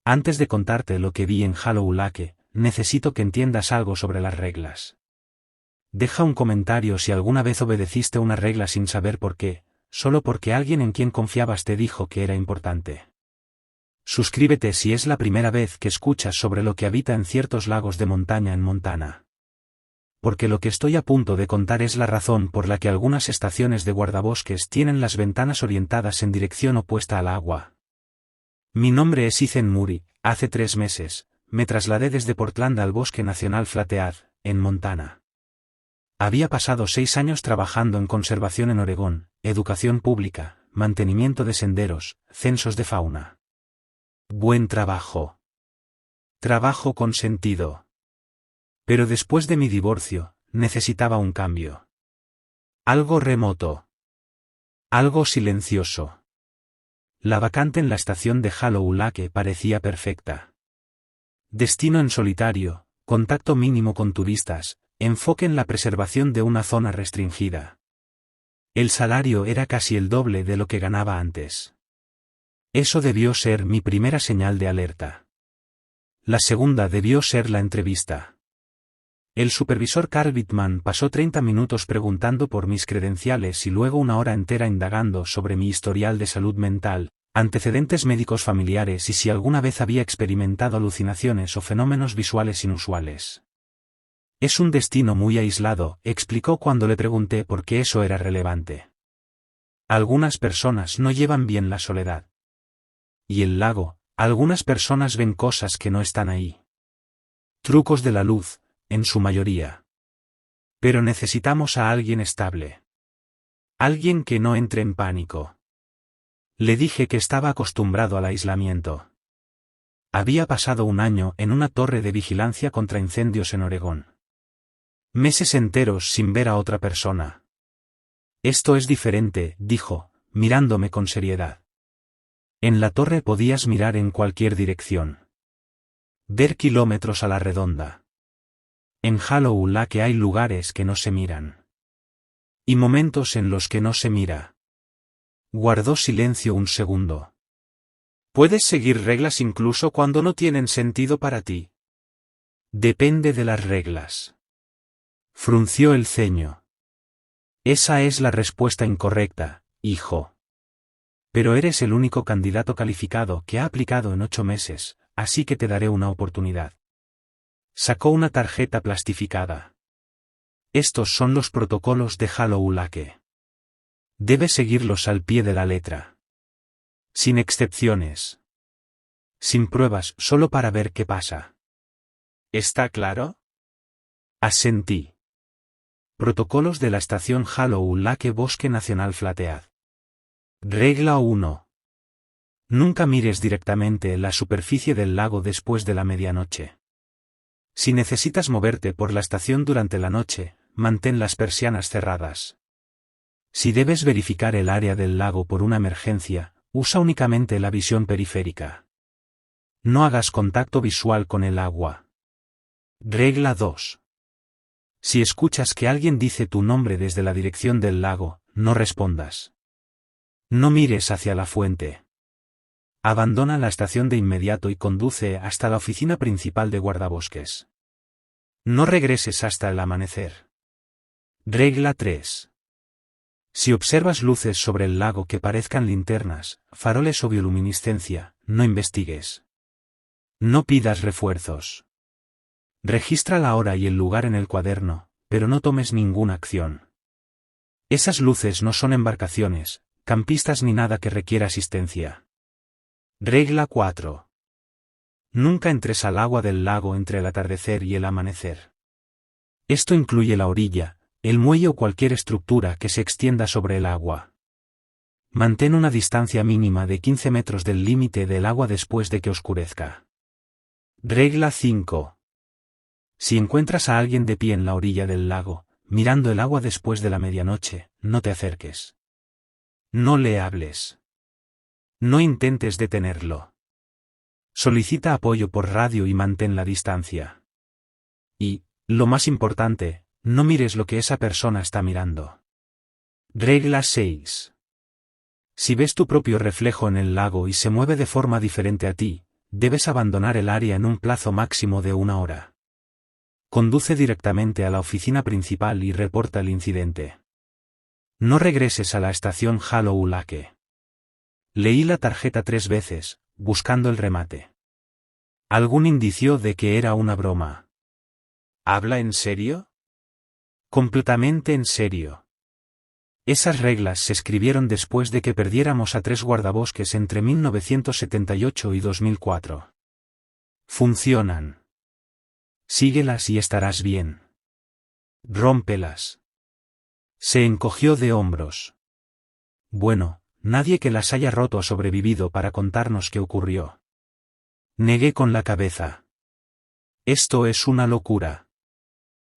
Antes de contarte lo que vi en Hollow Lake, necesito que entiendas algo sobre las reglas. Deja un comentario si alguna vez obedeciste una regla sin saber por qué, solo porque alguien en quien confiabas te dijo que era importante. Suscríbete si es la primera vez que escuchas sobre lo que habita en ciertos lagos de montaña en Montana. Porque lo que estoy a punto de contar es la razón por la que algunas estaciones de guardabosques tienen las ventanas orientadas en dirección opuesta al agua. Mi nombre es Ethan Murray. Hace 3 meses, me trasladé desde Portland al Bosque Nacional Flathead, en Montana. Había pasado 6 años trabajando en conservación en Oregón, educación pública, mantenimiento de senderos, censos de fauna. Buen trabajo. Trabajo con sentido. Pero después de mi divorcio, necesitaba un cambio. Algo remoto. Algo silencioso. La vacante en la estación de Hollow Lake parecía perfecta. Destino en solitario, contacto mínimo con turistas, enfoque en la preservación de una zona restringida. El salario era casi el doble de lo que ganaba antes. Eso debió ser mi primera señal de alerta. La segunda debió ser la entrevista. El supervisor Carl Bittman pasó 30 minutos preguntando por mis credenciales y luego 1 hora entera indagando sobre mi historial de salud mental, antecedentes médicos familiares y si alguna vez había experimentado alucinaciones o fenómenos visuales inusuales. Es un destino muy aislado, explicó cuando le pregunté por qué eso era relevante. Algunas personas no llevan bien la soledad. Y el lago, algunas personas ven cosas que no están ahí. Trucos de la luz, en su mayoría. Pero necesitamos a alguien estable. Alguien que no entre en pánico. Le dije que estaba acostumbrado al aislamiento. Había pasado 1 año en una torre de vigilancia contra incendios en Oregón. Meses enteros sin ver a otra persona. Esto es diferente, dijo, mirándome con seriedad. En la torre podías mirar en cualquier dirección. Ver kilómetros a la redonda. En Hollow Lake hay lugares que no se miran. Y momentos en los que no se mira. Guardó silencio un segundo. ¿Puedes seguir reglas incluso cuando no tienen sentido para ti? Depende de las reglas. Frunció el ceño. Esa es la respuesta incorrecta, hijo. Pero eres el único candidato calificado que ha aplicado en 8 meses, así que te daré una oportunidad. Sacó una tarjeta plastificada. Estos son los protocolos de Hollow Lake. Debes seguirlos al pie de la letra. Sin excepciones. Sin pruebas, solo para ver qué pasa. ¿Está claro? Asentí. Protocolos de la estación Hollow Lake Bosque Nacional Flathead. Regla 1. Nunca mires directamente la superficie del lago después de la medianoche. Si necesitas moverte por la estación durante la noche, mantén las persianas cerradas. Si debes verificar el área del lago por una emergencia, usa únicamente la visión periférica. No hagas contacto visual con el agua. Regla 2. Si escuchas que alguien dice tu nombre desde la dirección del lago, no respondas. No mires hacia la fuente. Abandona la estación de inmediato y conduce hasta la oficina principal de guardabosques. No regreses hasta el amanecer. Regla 3. Si observas luces sobre el lago que parezcan linternas, faroles o bioluminiscencia, no investigues. No pidas refuerzos. Registra la hora y el lugar en el cuaderno, pero no tomes ninguna acción. Esas luces no son embarcaciones, campistas ni nada que requiera asistencia. Regla 4. Nunca entres al agua del lago entre el atardecer y el amanecer. Esto incluye la orilla, el muelle o cualquier estructura que se extienda sobre el agua. Mantén una distancia mínima de 15 metros del límite del agua después de que oscurezca. Regla 5. Si encuentras a alguien de pie en la orilla del lago, mirando el agua después de la medianoche, no te acerques. No le hables. No intentes detenerlo. Solicita apoyo por radio y mantén la distancia. Y, lo más importante, no mires lo que esa persona está mirando. Regla 6. Si ves tu propio reflejo en el lago y se mueve de forma diferente a ti, Debes abandonar el área en un plazo máximo de 1 hora. Conduce directamente a la oficina principal y reporta el incidente. No regreses a la estación Hollow Lake. Leí la tarjeta 3 veces, buscando el remate. ¿Algún indicio de que era una broma? ¿Habla en serio? Completamente en serio. Esas reglas se escribieron después de que perdiéramos a 3 guardabosques entre 1978 y 2004. Funcionan. Síguelas y estarás bien. Rómpelas. Se encogió de hombros. Bueno, nadie que las haya roto ha sobrevivido para contarnos qué ocurrió. Negué con la cabeza. Esto es una locura.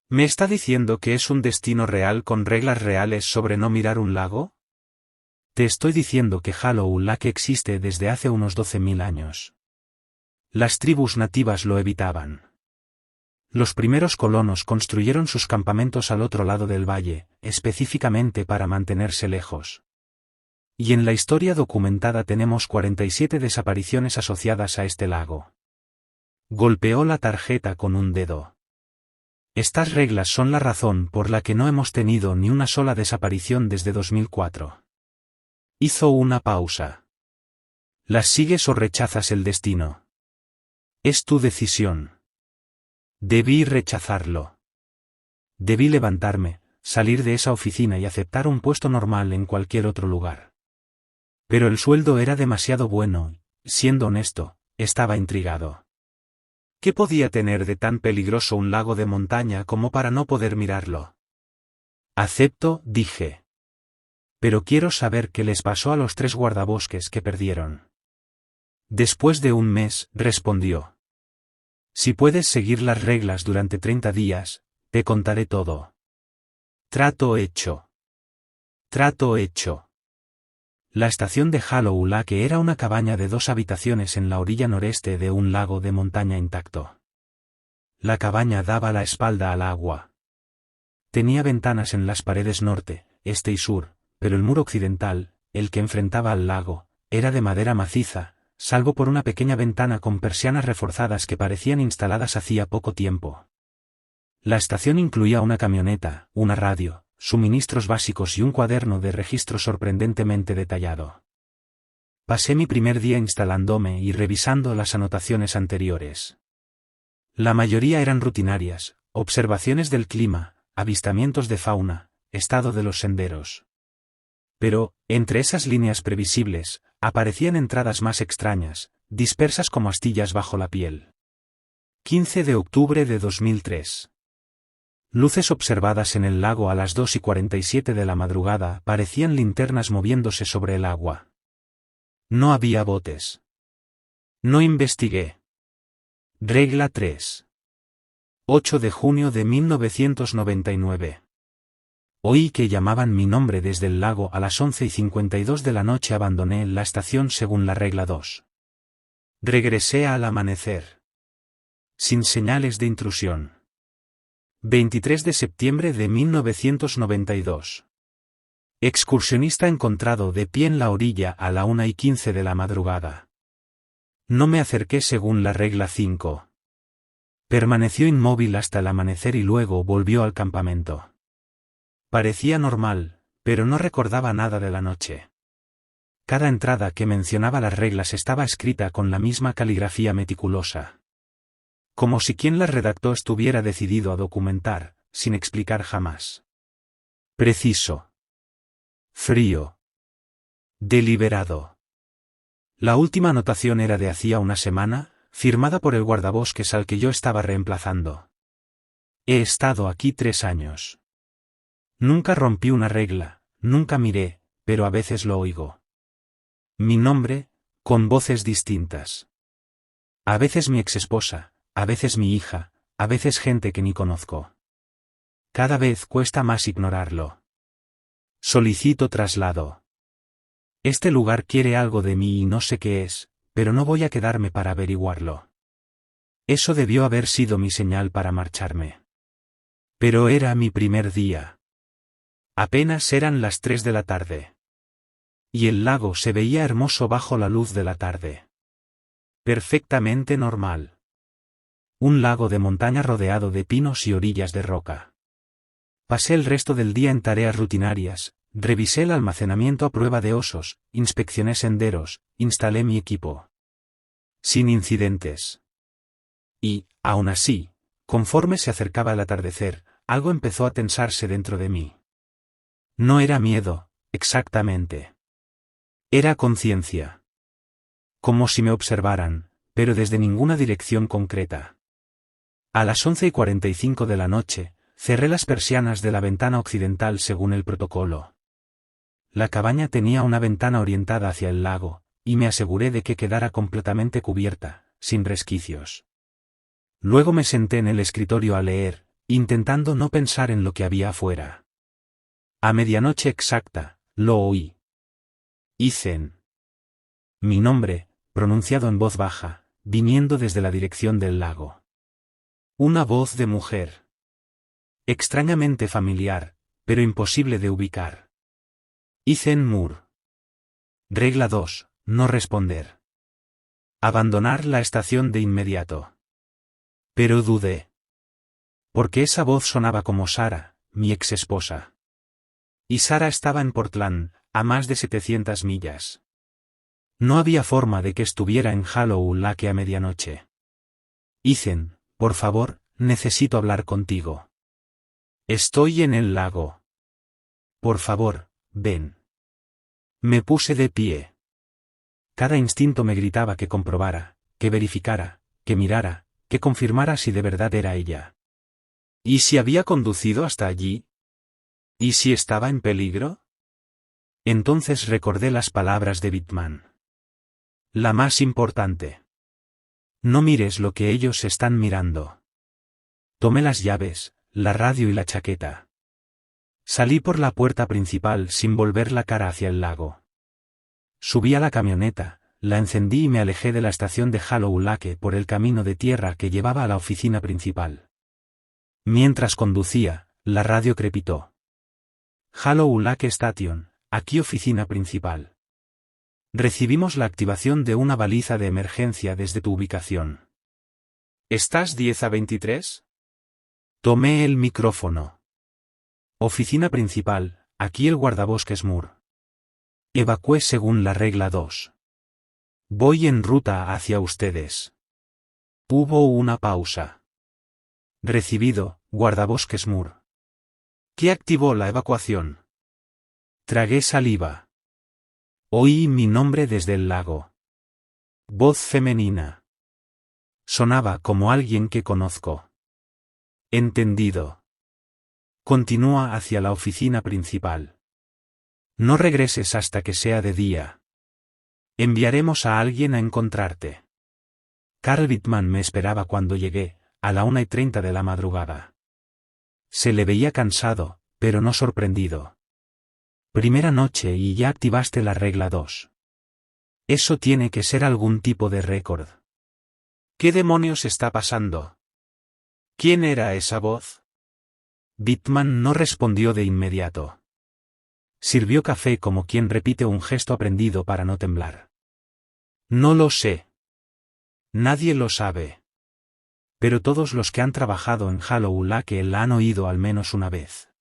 ¿Me está diciendo que es un destino real con reglas reales sobre no mirar un lago? Te estoy diciendo que Hollow Lake existe desde hace unos 12.000 años. Las tribus nativas lo evitaban. Los primeros colonos construyeron sus campamentos al otro lado del valle, específicamente para mantenerse lejos. Y en la historia documentada tenemos 47 desapariciones asociadas a este lago. Golpeó la tarjeta con un dedo. Estas reglas son la razón por la que no hemos tenido ni una sola desaparición desde 2004. Hizo una pausa. ¿Las sigues o rechazas el destino? Es tu decisión. Debí rechazarlo. Debí levantarme, salir de esa oficina y aceptar un puesto normal en cualquier otro lugar. Pero el sueldo era demasiado bueno, y, siendo honesto, estaba intrigado. ¿Qué podía tener de tan peligroso un lago de montaña como para no poder mirarlo? Acepto, dije. Pero quiero saber qué les pasó a los 3 guardabosques que perdieron. Después de un mes, respondió. Si puedes seguir las reglas durante 30 días, te contaré todo. Trato hecho. Trato hecho. La estación de Hollow Lake era una cabaña de 2 habitaciones en la orilla noreste de un lago de montaña intacto. La cabaña daba la espalda al agua. Tenía ventanas en las paredes norte, este y sur, pero el muro occidental, el que enfrentaba al lago, era de madera maciza, salvo por una pequeña ventana con persianas reforzadas que parecían instaladas hacía poco tiempo. La estación incluía una camioneta, una radio, suministros básicos y un cuaderno de registro sorprendentemente detallado. Pasé mi primer día instalándome y revisando las anotaciones anteriores. La mayoría eran rutinarias, observaciones del clima, avistamientos de fauna, estado de los senderos. Pero, entre esas líneas previsibles, aparecían entradas más extrañas, dispersas como astillas bajo la piel. 15 de octubre de 2003. Luces observadas en el lago a las 2:47 de la madrugada parecían linternas moviéndose sobre el agua. No había botes. No investigué. Regla 3. 8 de junio de 1999. Oí que llamaban mi nombre desde el lago a las 11:52 de la noche. Abandoné la estación según la regla 2. Regresé al amanecer. Sin señales de intrusión. 23 de septiembre de 1992. Excursionista encontrado de pie en la orilla a la 1:15 de la madrugada. No me acerqué según la regla 5. Permaneció inmóvil hasta el amanecer y luego volvió al campamento. Parecía normal, pero no recordaba nada de la noche. Cada entrada que mencionaba las reglas estaba escrita con la misma caligrafía meticulosa. Como si quien las redactó estuviera decidido a documentar, sin explicar jamás. Preciso. Frío. Deliberado. La última anotación era de hacía una semana, firmada por el guardabosques al que yo estaba reemplazando. He estado aquí 3 años. Nunca rompí una regla, nunca miré, pero a veces lo oigo. Mi nombre, con voces distintas. A veces mi exesposa, a veces mi hija, a veces gente que ni conozco. Cada vez cuesta más ignorarlo. Solicito traslado. Este lugar quiere algo de mí y no sé qué es, pero no voy a quedarme para averiguarlo. Eso debió haber sido mi señal para marcharme. Pero era mi primer día. Apenas eran las 3 de la tarde. Y el lago se veía hermoso bajo la luz de la tarde. Perfectamente normal. Un lago de montaña rodeado de pinos y orillas de roca. Pasé el resto del día en tareas rutinarias, revisé el almacenamiento a prueba de osos, inspeccioné senderos, instalé mi equipo. Sin incidentes. Y, aún así, conforme se acercaba el atardecer, algo empezó a tensarse dentro de mí. No era miedo, exactamente. Era conciencia. Como si me observaran, pero desde ninguna dirección concreta. A las 11:45 de la noche, cerré las persianas de la ventana occidental según el protocolo. La cabaña tenía una ventana orientada hacia el lago, y me aseguré de que quedara completamente cubierta, sin resquicios. Luego me senté en el escritorio a leer, intentando no pensar en lo que había afuera. A medianoche exacta, lo oí. Ethan. Mi nombre, pronunciado en voz baja, viniendo desde la dirección del lago. Una voz de mujer. Extrañamente familiar, pero imposible de ubicar. Ethan Moore. Regla 2. No responder. Abandonar la estación de inmediato. Pero dudé. Porque esa voz sonaba como Sara, mi ex esposa. Y Sara estaba en Portland, a más de 700 millas. No había forma de que estuviera en Hollow Lake a medianoche. Ethan, por favor, necesito hablar contigo. Estoy en el lago. Por favor, ven. Me puse de pie. Cada instinto me gritaba que comprobara, que verificara, que mirara, que confirmara si de verdad era ella. ¿Y si había conducido hasta allí? ¿Y si estaba en peligro? Entonces recordé las palabras de Bittman. La más importante. No mires lo que ellos están mirando. Tomé las llaves, la radio y la chaqueta. Salí por la puerta principal sin volver la cara hacia el lago. Subí a la camioneta, la encendí y me alejé de la estación de Hollow Lake por el camino de tierra que llevaba a la oficina principal. Mientras conducía, la radio crepitó. Hollow Lake Station, aquí oficina principal. Recibimos la activación de una baliza de emergencia desde tu ubicación. ¿Estás 10 a 23? Tomé el micrófono. Oficina principal, aquí el guardabosques Moore. Evacué según la regla 2. Voy en ruta hacia ustedes. Hubo una pausa. Recibido, guardabosques Moore. ¿Qué activó la evacuación? Tragué saliva. Oí mi nombre desde el lago. Voz femenina. Sonaba como alguien que conozco. Entendido. Continúa hacia la oficina principal. No regreses hasta que sea de día. Enviaremos a alguien a encontrarte. Carl Bittman me esperaba cuando llegué, a la 1:30 de la madrugada. Se le veía cansado, pero no sorprendido. Primera noche y ya activaste la regla 2. Eso tiene que ser algún tipo de récord. ¿Qué demonios está pasando? ¿Quién era esa voz? Bittman no respondió de inmediato. Sirvió café como quien repite un gesto aprendido para no temblar. No lo sé. Nadie lo sabe. Pero todos los que han trabajado en Hollow Lake la han oído al menos una vez.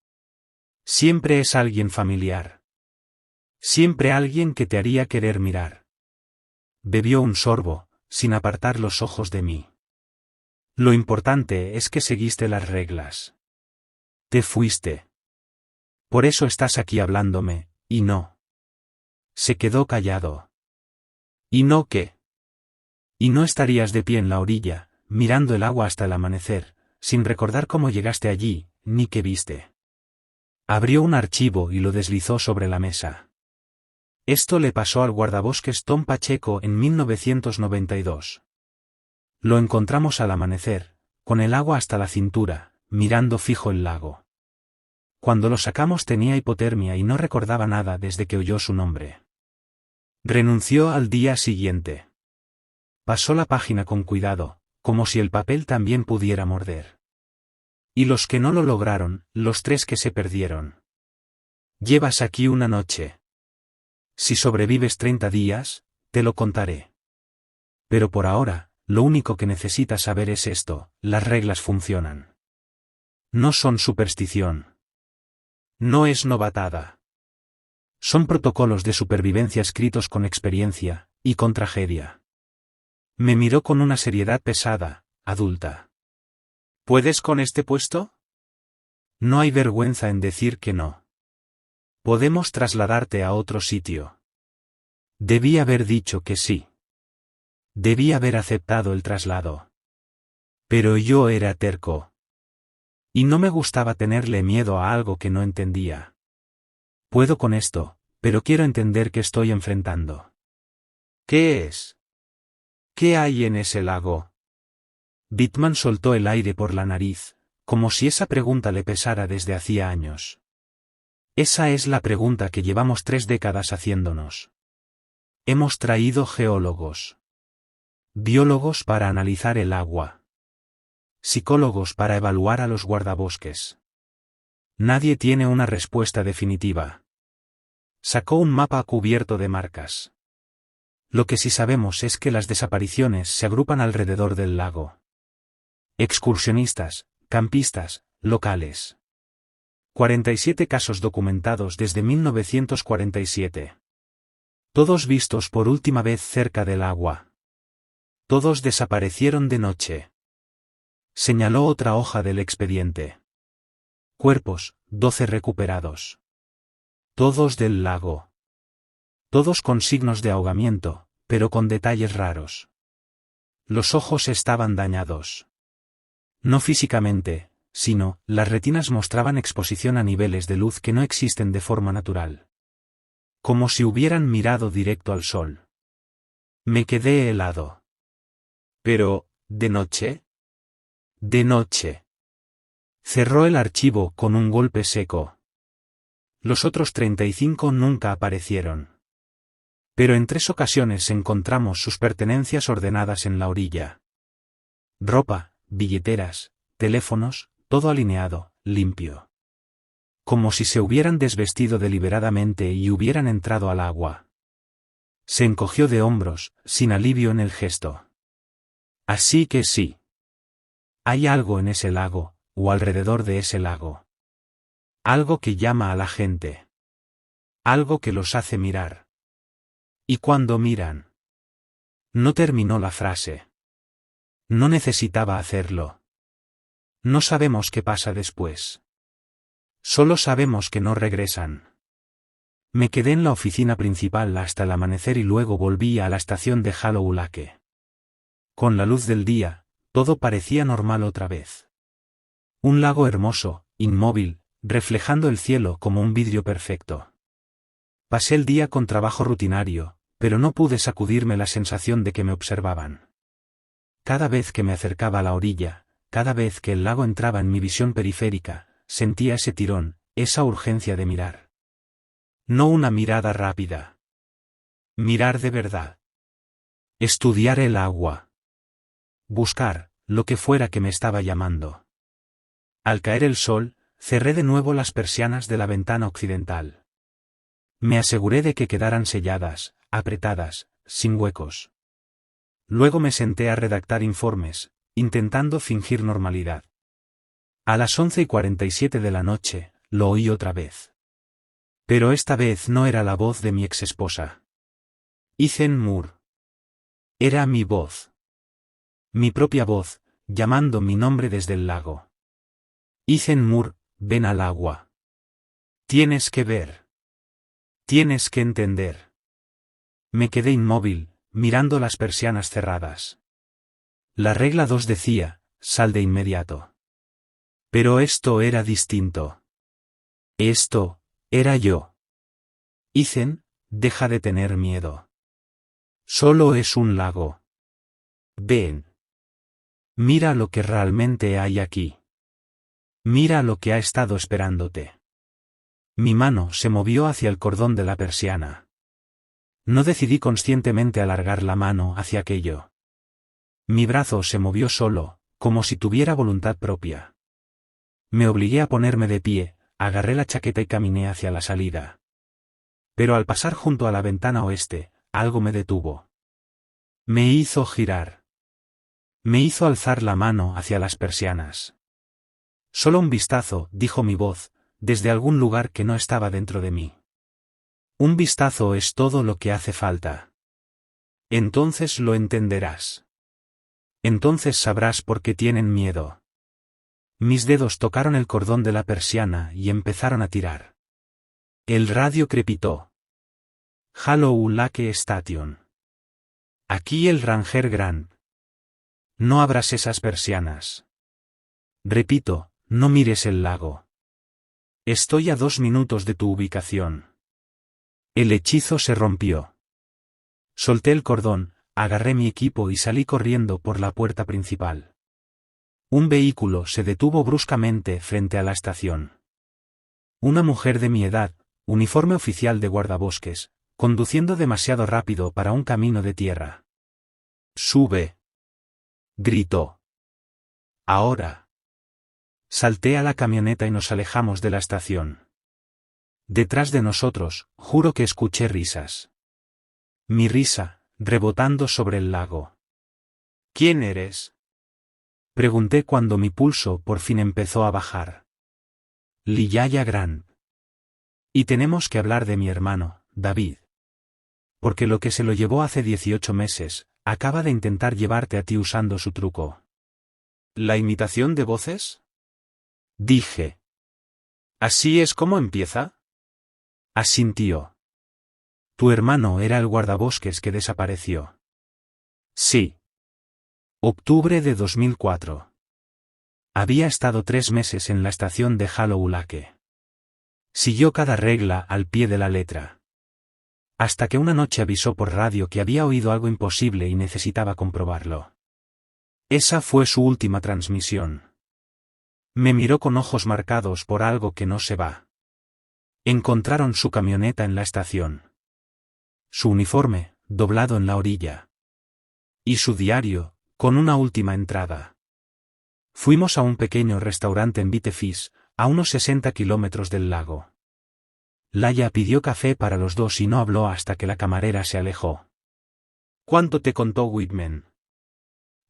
Siempre es alguien familiar. Siempre alguien que te haría querer mirar. Bebió un sorbo, sin apartar los ojos de mí. Lo importante es que seguiste las reglas. Te fuiste. Por eso estás aquí hablándome, y no. Se quedó callado. ¿Y no qué? Y no estarías de pie en la orilla, mirando el agua hasta el amanecer, sin recordar cómo llegaste allí, ni qué viste. Abrió un archivo y lo deslizó sobre la mesa. Esto le pasó al guardabosques Tom Pacheco en 1992. Lo encontramos al amanecer, con el agua hasta la cintura, mirando fijo el lago. Cuando lo sacamos tenía hipotermia y no recordaba nada desde que oyó su nombre. Renunció al día siguiente. Pasó la página con cuidado, como si el papel también pudiera morder. Y los que no lo lograron, los 3 que se perdieron. Llevas aquí una noche. Si sobrevives 30 días, te lo contaré. Pero por ahora, lo único que necesitas saber es esto: las reglas funcionan. No son superstición. No es novatada. Son protocolos de supervivencia escritos con experiencia, y con tragedia. Me miró con una seriedad pesada, adulta. ¿Puedes con este puesto? No hay vergüenza en decir que no. Podemos trasladarte a otro sitio. Debí haber dicho que sí. Debí haber aceptado el traslado. Pero yo era terco. Y no me gustaba tenerle miedo a algo que no entendía. Puedo con esto, pero quiero entender qué estoy enfrentando. ¿Qué es? ¿Qué hay en ese lago? Bitman soltó el aire por la nariz, como si esa pregunta le pesara desde hacía años. Esa es la pregunta que llevamos 3 décadas haciéndonos. Hemos traído geólogos, biólogos para analizar el agua, psicólogos para evaluar a los guardabosques. Nadie tiene una respuesta definitiva. Sacó un mapa cubierto de marcas. Lo que sí sabemos es que las desapariciones se agrupan alrededor del lago. Excursionistas, campistas, locales. 47 casos documentados desde 1947. Todos vistos por última vez cerca del agua. Todos desaparecieron de noche. Señaló otra hoja del expediente. Cuerpos, 12 recuperados. Todos del lago. Todos con signos de ahogamiento, pero con detalles raros. Los ojos estaban dañados. No físicamente, sino, las retinas mostraban exposición a niveles de luz que no existen de forma natural. Como si hubieran mirado directo al sol. Me quedé helado. Pero, ¿de noche? De noche. Cerró el archivo con un golpe seco. Los otros 35 nunca aparecieron. Pero en 3 ocasiones encontramos sus pertenencias ordenadas en la orilla. Ropa, billeteras, teléfonos, todo alineado, limpio. Como si se hubieran desvestido deliberadamente y hubieran entrado al agua. Se encogió de hombros, sin alivio en el gesto. Así que sí. Hay algo en ese lago, o alrededor de ese lago. Algo que llama a la gente. Algo que los hace mirar. Y cuando miran. No terminó la frase. No necesitaba hacerlo. No sabemos qué pasa después. Solo sabemos que no regresan. Me quedé en la oficina principal hasta el amanecer y luego volví a la estación de Hollow Lake. Con la luz del día, todo parecía normal otra vez. Un lago hermoso, inmóvil, reflejando el cielo como un vidrio perfecto. Pasé el día con trabajo rutinario, pero no pude sacudirme la sensación de que me observaban. Cada vez que me acercaba a la orilla, cada vez que el lago entraba en mi visión periférica, sentía ese tirón, esa urgencia de mirar. No una mirada rápida. Mirar de verdad. Estudiar el agua. Buscar, lo que fuera que me estaba llamando. Al caer el sol, cerré de nuevo las persianas de la ventana occidental. Me aseguré de que quedaran selladas, apretadas, sin huecos. Luego me senté a redactar informes, intentando fingir normalidad. A las 11:47 de la noche, lo oí otra vez. Pero esta vez no era la voz de mi exesposa. Ethan Moore. Era mi voz. Mi propia voz, llamando mi nombre desde el lago. Ethan Moore, ven al agua. Tienes que ver. Tienes que entender. Me quedé inmóvil, mirando las persianas cerradas. La regla 2 decía, sal de inmediato. Pero esto era distinto. Esto, era yo. Ethan, deja de tener miedo. Solo es un lago. Ven. Mira lo que realmente hay aquí. Mira lo que ha estado esperándote. Mi mano se movió hacia el cordón de la persiana. No decidí conscientemente alargar la mano hacia aquello. Mi brazo se movió solo, como si tuviera voluntad propia. Me obligué a ponerme de pie, agarré la chaqueta y caminé hacia la salida. Pero al pasar junto a la ventana oeste, algo me detuvo. Me hizo girar. Me hizo alzar la mano hacia las persianas. Solo un vistazo, dijo mi voz, desde algún lugar que no estaba dentro de mí. Un vistazo es todo lo que hace falta. Entonces lo entenderás. Entonces sabrás por qué tienen miedo. Mis dedos tocaron el cordón de la persiana y empezaron a tirar. El radio crepitó. Hollow Lake Station. Aquí el Ranger Grant. No abras esas persianas. Repito, no mires el lago. Estoy a 2 minutos de tu ubicación. El hechizo se rompió. Solté el cordón, agarré mi equipo y salí corriendo por la puerta principal. Un vehículo se detuvo bruscamente frente a la estación. Una mujer de mi edad, uniforme oficial de guardabosques, conduciendo demasiado rápido para un camino de tierra. «¡Sube!», gritó. «Ahora». Salté a la camioneta y nos alejamos de la estación. Detrás de nosotros, juro que escuché risas. Mi risa, rebotando sobre el lago. «¿Quién eres?», pregunté cuando mi pulso por fin empezó a bajar. «Liyaya Grant. Y tenemos que hablar de mi hermano, David. Porque lo que se lo llevó hace 18 meses, acaba de intentar llevarte a ti usando su truco». «¿La imitación de voces?», dije. «¿Así es como empieza?», asintió. «Tu hermano era el guardabosques que desapareció». «Sí». Octubre de 2004. Había estado 3 meses en la estación de Hollow Lake. Siguió cada regla al pie de la letra. Hasta que una noche avisó por radio que había oído algo imposible y necesitaba comprobarlo. Esa fue su última transmisión. Me miró con ojos marcados por algo que no se va. Encontraron su camioneta en la estación. Su uniforme, doblado en la orilla. Y su diario, con una última entrada. Fuimos a un pequeño restaurante en Bitefish, a unos 60 kilómetros del lago. Laya pidió café para los dos y no habló hasta que la camarera se alejó. «¿Cuánto te contó Whitman?».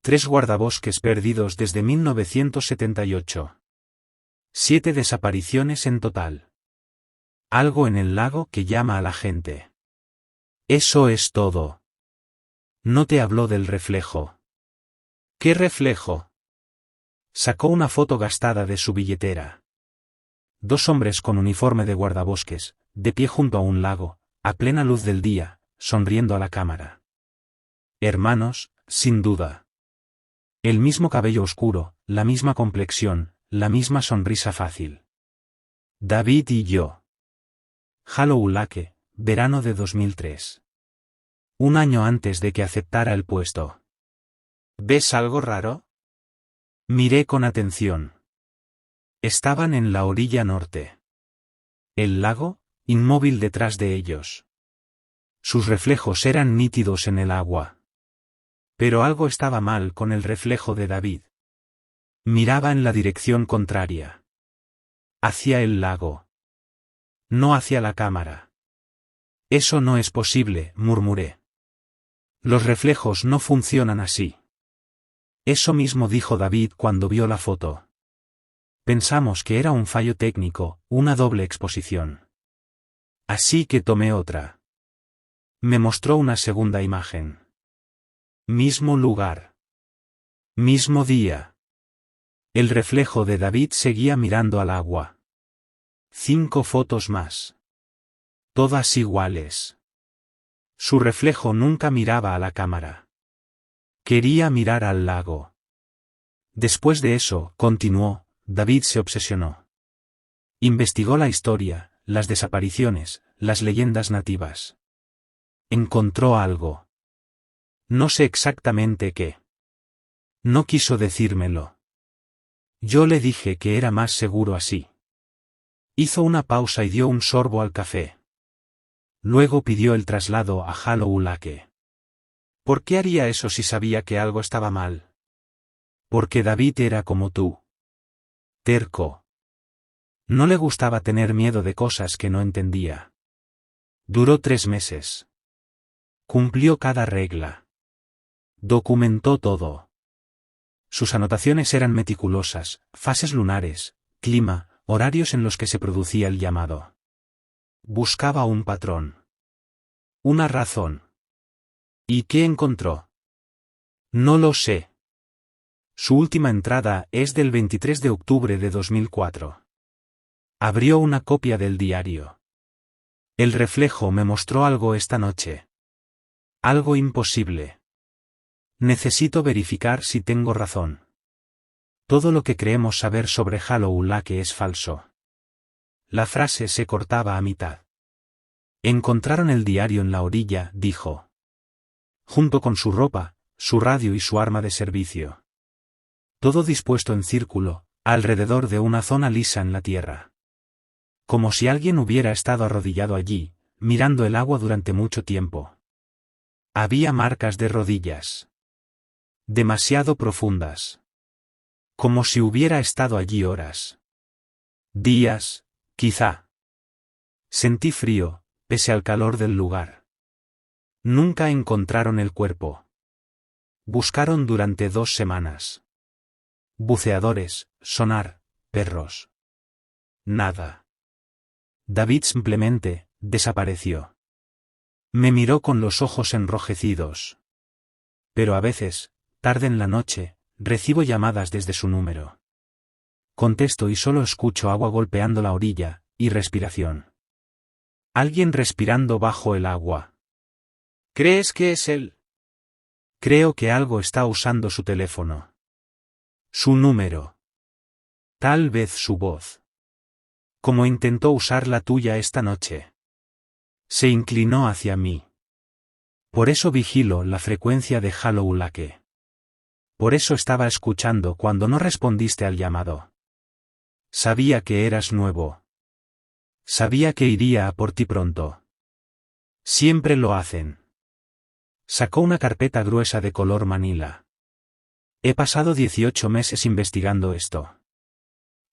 3 guardabosques perdidos desde 1978. 7 desapariciones en total. Algo en el lago que llama a la gente. Eso es todo. No te habló del reflejo. «¿Qué reflejo?». Sacó una foto gastada de su billetera. 2 hombres con uniforme de guardabosques, de pie junto a un lago, a plena luz del día, sonriendo a la cámara. Hermanos, sin duda. El mismo cabello oscuro, la misma complexión, la misma sonrisa fácil. David y yo. Hollow Lake, verano de 2003. Un año antes de que aceptara el puesto. «¿Ves algo raro?». Miré con atención. Estaban en la orilla norte. El lago, inmóvil detrás de ellos. Sus reflejos eran nítidos en el agua. Pero algo estaba mal con el reflejo de David. Miraba en la dirección contraria. Hacia el lago. No hacia la cámara. «Eso no es posible», murmuré. «Los reflejos no funcionan así». Eso mismo dijo David cuando vio la foto. Pensamos que era un fallo técnico, una doble exposición. Así que tomé otra. Me mostró una segunda imagen. Mismo lugar. Mismo día. El reflejo de David seguía mirando al agua. 5 fotos más. Todas iguales. Su reflejo nunca miraba a la cámara. Quería mirar al lago. Después de eso, continuó, David se obsesionó. Investigó la historia, las desapariciones, las leyendas nativas. Encontró algo. No sé exactamente qué. No quiso decírmelo. Yo le dije que era más seguro así. Hizo una pausa y dio un sorbo al café. Luego pidió el traslado a Hollow Lake. ¿Por qué haría eso si sabía que algo estaba mal? Porque David era como tú. Terco. No le gustaba tener miedo de cosas que no entendía. Duró 3 meses. Cumplió cada regla. Documentó todo. Sus anotaciones eran meticulosas, fases lunares, clima, horarios en los que se producía el llamado. Buscaba un patrón. Una razón. ¿Y qué encontró? No lo sé. Su última entrada es del 23 de octubre de 2004. Abrió una copia del diario. El reflejo me mostró algo esta noche. Algo imposible. Necesito verificar si tengo razón. Todo lo que creemos saber sobre Hollow Lake es falso. La frase se cortaba a mitad. Encontraron el diario en la orilla, dijo. Junto con su ropa, su radio y su arma de servicio. Todo dispuesto en círculo, alrededor de una zona lisa en la tierra. Como si alguien hubiera estado arrodillado allí, mirando el agua durante mucho tiempo. Había marcas de rodillas. Demasiado profundas. Como si hubiera estado allí horas. Días, quizá. Sentí frío, pese al calor del lugar. Nunca encontraron el cuerpo. Buscaron durante 2 semanas. Buceadores, sonar, perros. Nada. David simplemente desapareció. Me miró con los ojos enrojecidos. Pero a veces, tarde en la noche, recibo llamadas desde su número. Contesto y solo escucho agua golpeando la orilla, y respiración. Alguien respirando bajo el agua. ¿Crees que es él? Creo que algo está usando su teléfono. Su número. Tal vez su voz. Como intentó usar la tuya esta noche. Se inclinó hacia mí. Por eso vigilo la frecuencia de Hollow Lake. Por eso estaba escuchando cuando no respondiste al llamado. Sabía que eras nuevo. Sabía que iría a por ti pronto. Siempre lo hacen. Sacó una carpeta gruesa de color manila. He pasado 18 meses investigando esto.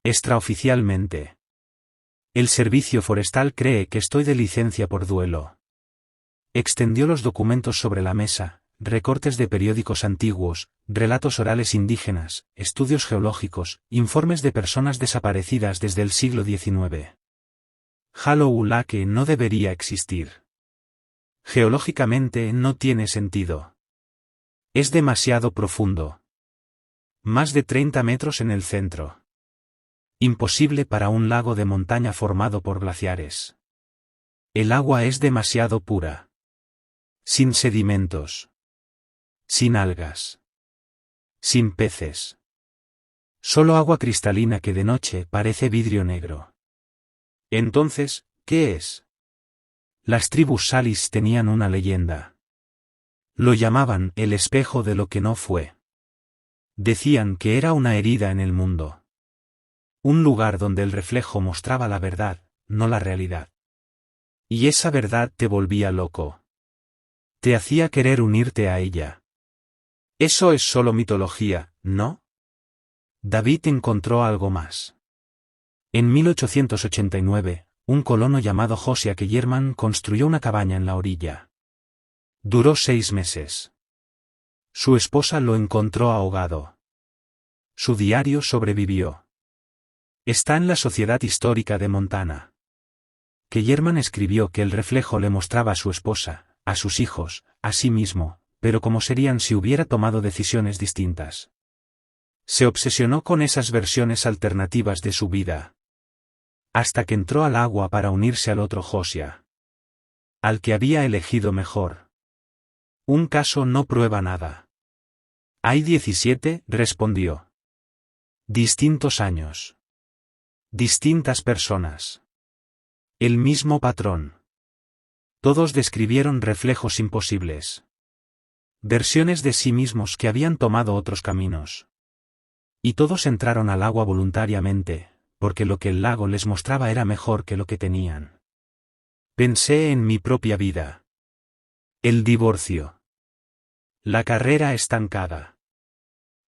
Extraoficialmente. El servicio forestal cree que estoy de licencia por duelo. Extendió los documentos sobre la mesa, recortes de periódicos antiguos, relatos orales indígenas, estudios geológicos, informes de personas desaparecidas desde el siglo XIX. Hollow Lake no debería existir. Geológicamente no tiene sentido. Es demasiado profundo. Más de 30 metros en el centro. Imposible para un lago de montaña formado por glaciares. El agua es demasiado pura. Sin sedimentos. Sin algas. Sin peces. Solo agua cristalina que de noche parece vidrio negro. Entonces, ¿qué es? Las tribus Salis tenían una leyenda. Lo llamaban el espejo de lo que no fue. Decían que era una herida en el mundo. Un lugar donde el reflejo mostraba la verdad, no la realidad. Y esa verdad te volvía loco. Te hacía querer unirte a ella. Eso es solo mitología, ¿no? David encontró algo más. En 1889, un colono llamado Josiah Kellerman construyó una cabaña en la orilla. Duró 6 meses. Su esposa lo encontró ahogado. Su diario sobrevivió. Está en la Sociedad Histórica de Montana. Kellerman escribió que el reflejo le mostraba a su esposa, a sus hijos, a sí mismo, pero cómo serían si hubiera tomado decisiones distintas. Se obsesionó con esas versiones alternativas de su vida. Hasta que entró al agua para unirse al otro Josiah. Al que había elegido mejor. Un caso no prueba nada. Hay 17, respondió. Distintos años. Distintas personas. El mismo patrón. Todos describieron reflejos imposibles. Versiones de sí mismos que habían tomado otros caminos. Y todos entraron al agua voluntariamente, porque lo que el lago les mostraba era mejor que lo que tenían. Pensé en mi propia vida. El divorcio. La carrera estancada.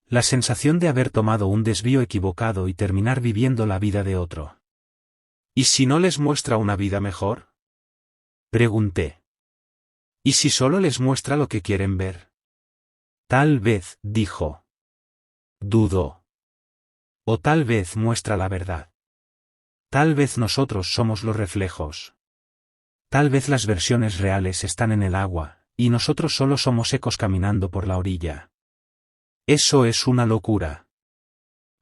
La sensación de haber tomado un desvío equivocado y terminar viviendo la vida de otro. ¿Y si no les muestra una vida mejor? Pregunté. ¿Y si solo les muestra lo que quieren ver? Tal vez, dijo. Dudó. O tal vez muestra la verdad. Tal vez nosotros somos los reflejos. Tal vez las versiones reales están en el agua, y nosotros solo somos ecos caminando por la orilla. Eso es una locura.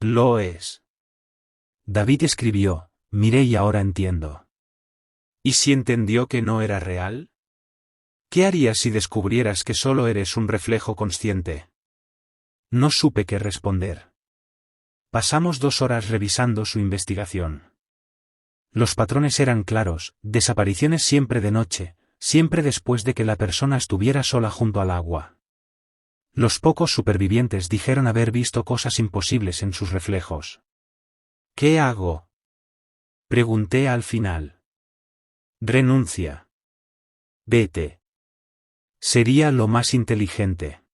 Lo es. David escribió, miré y ahora entiendo. ¿Y si entendió que no era real? ¿Qué harías si descubrieras que solo eres un reflejo consciente? No supe qué responder. Pasamos 2 horas revisando su investigación. Los patrones eran claros, desapariciones siempre de noche, siempre después de que la persona estuviera sola junto al agua. Los pocos supervivientes dijeron haber visto cosas imposibles en sus reflejos. ¿Qué hago? Pregunté al final. Renuncia. Vete. Sería lo más inteligente.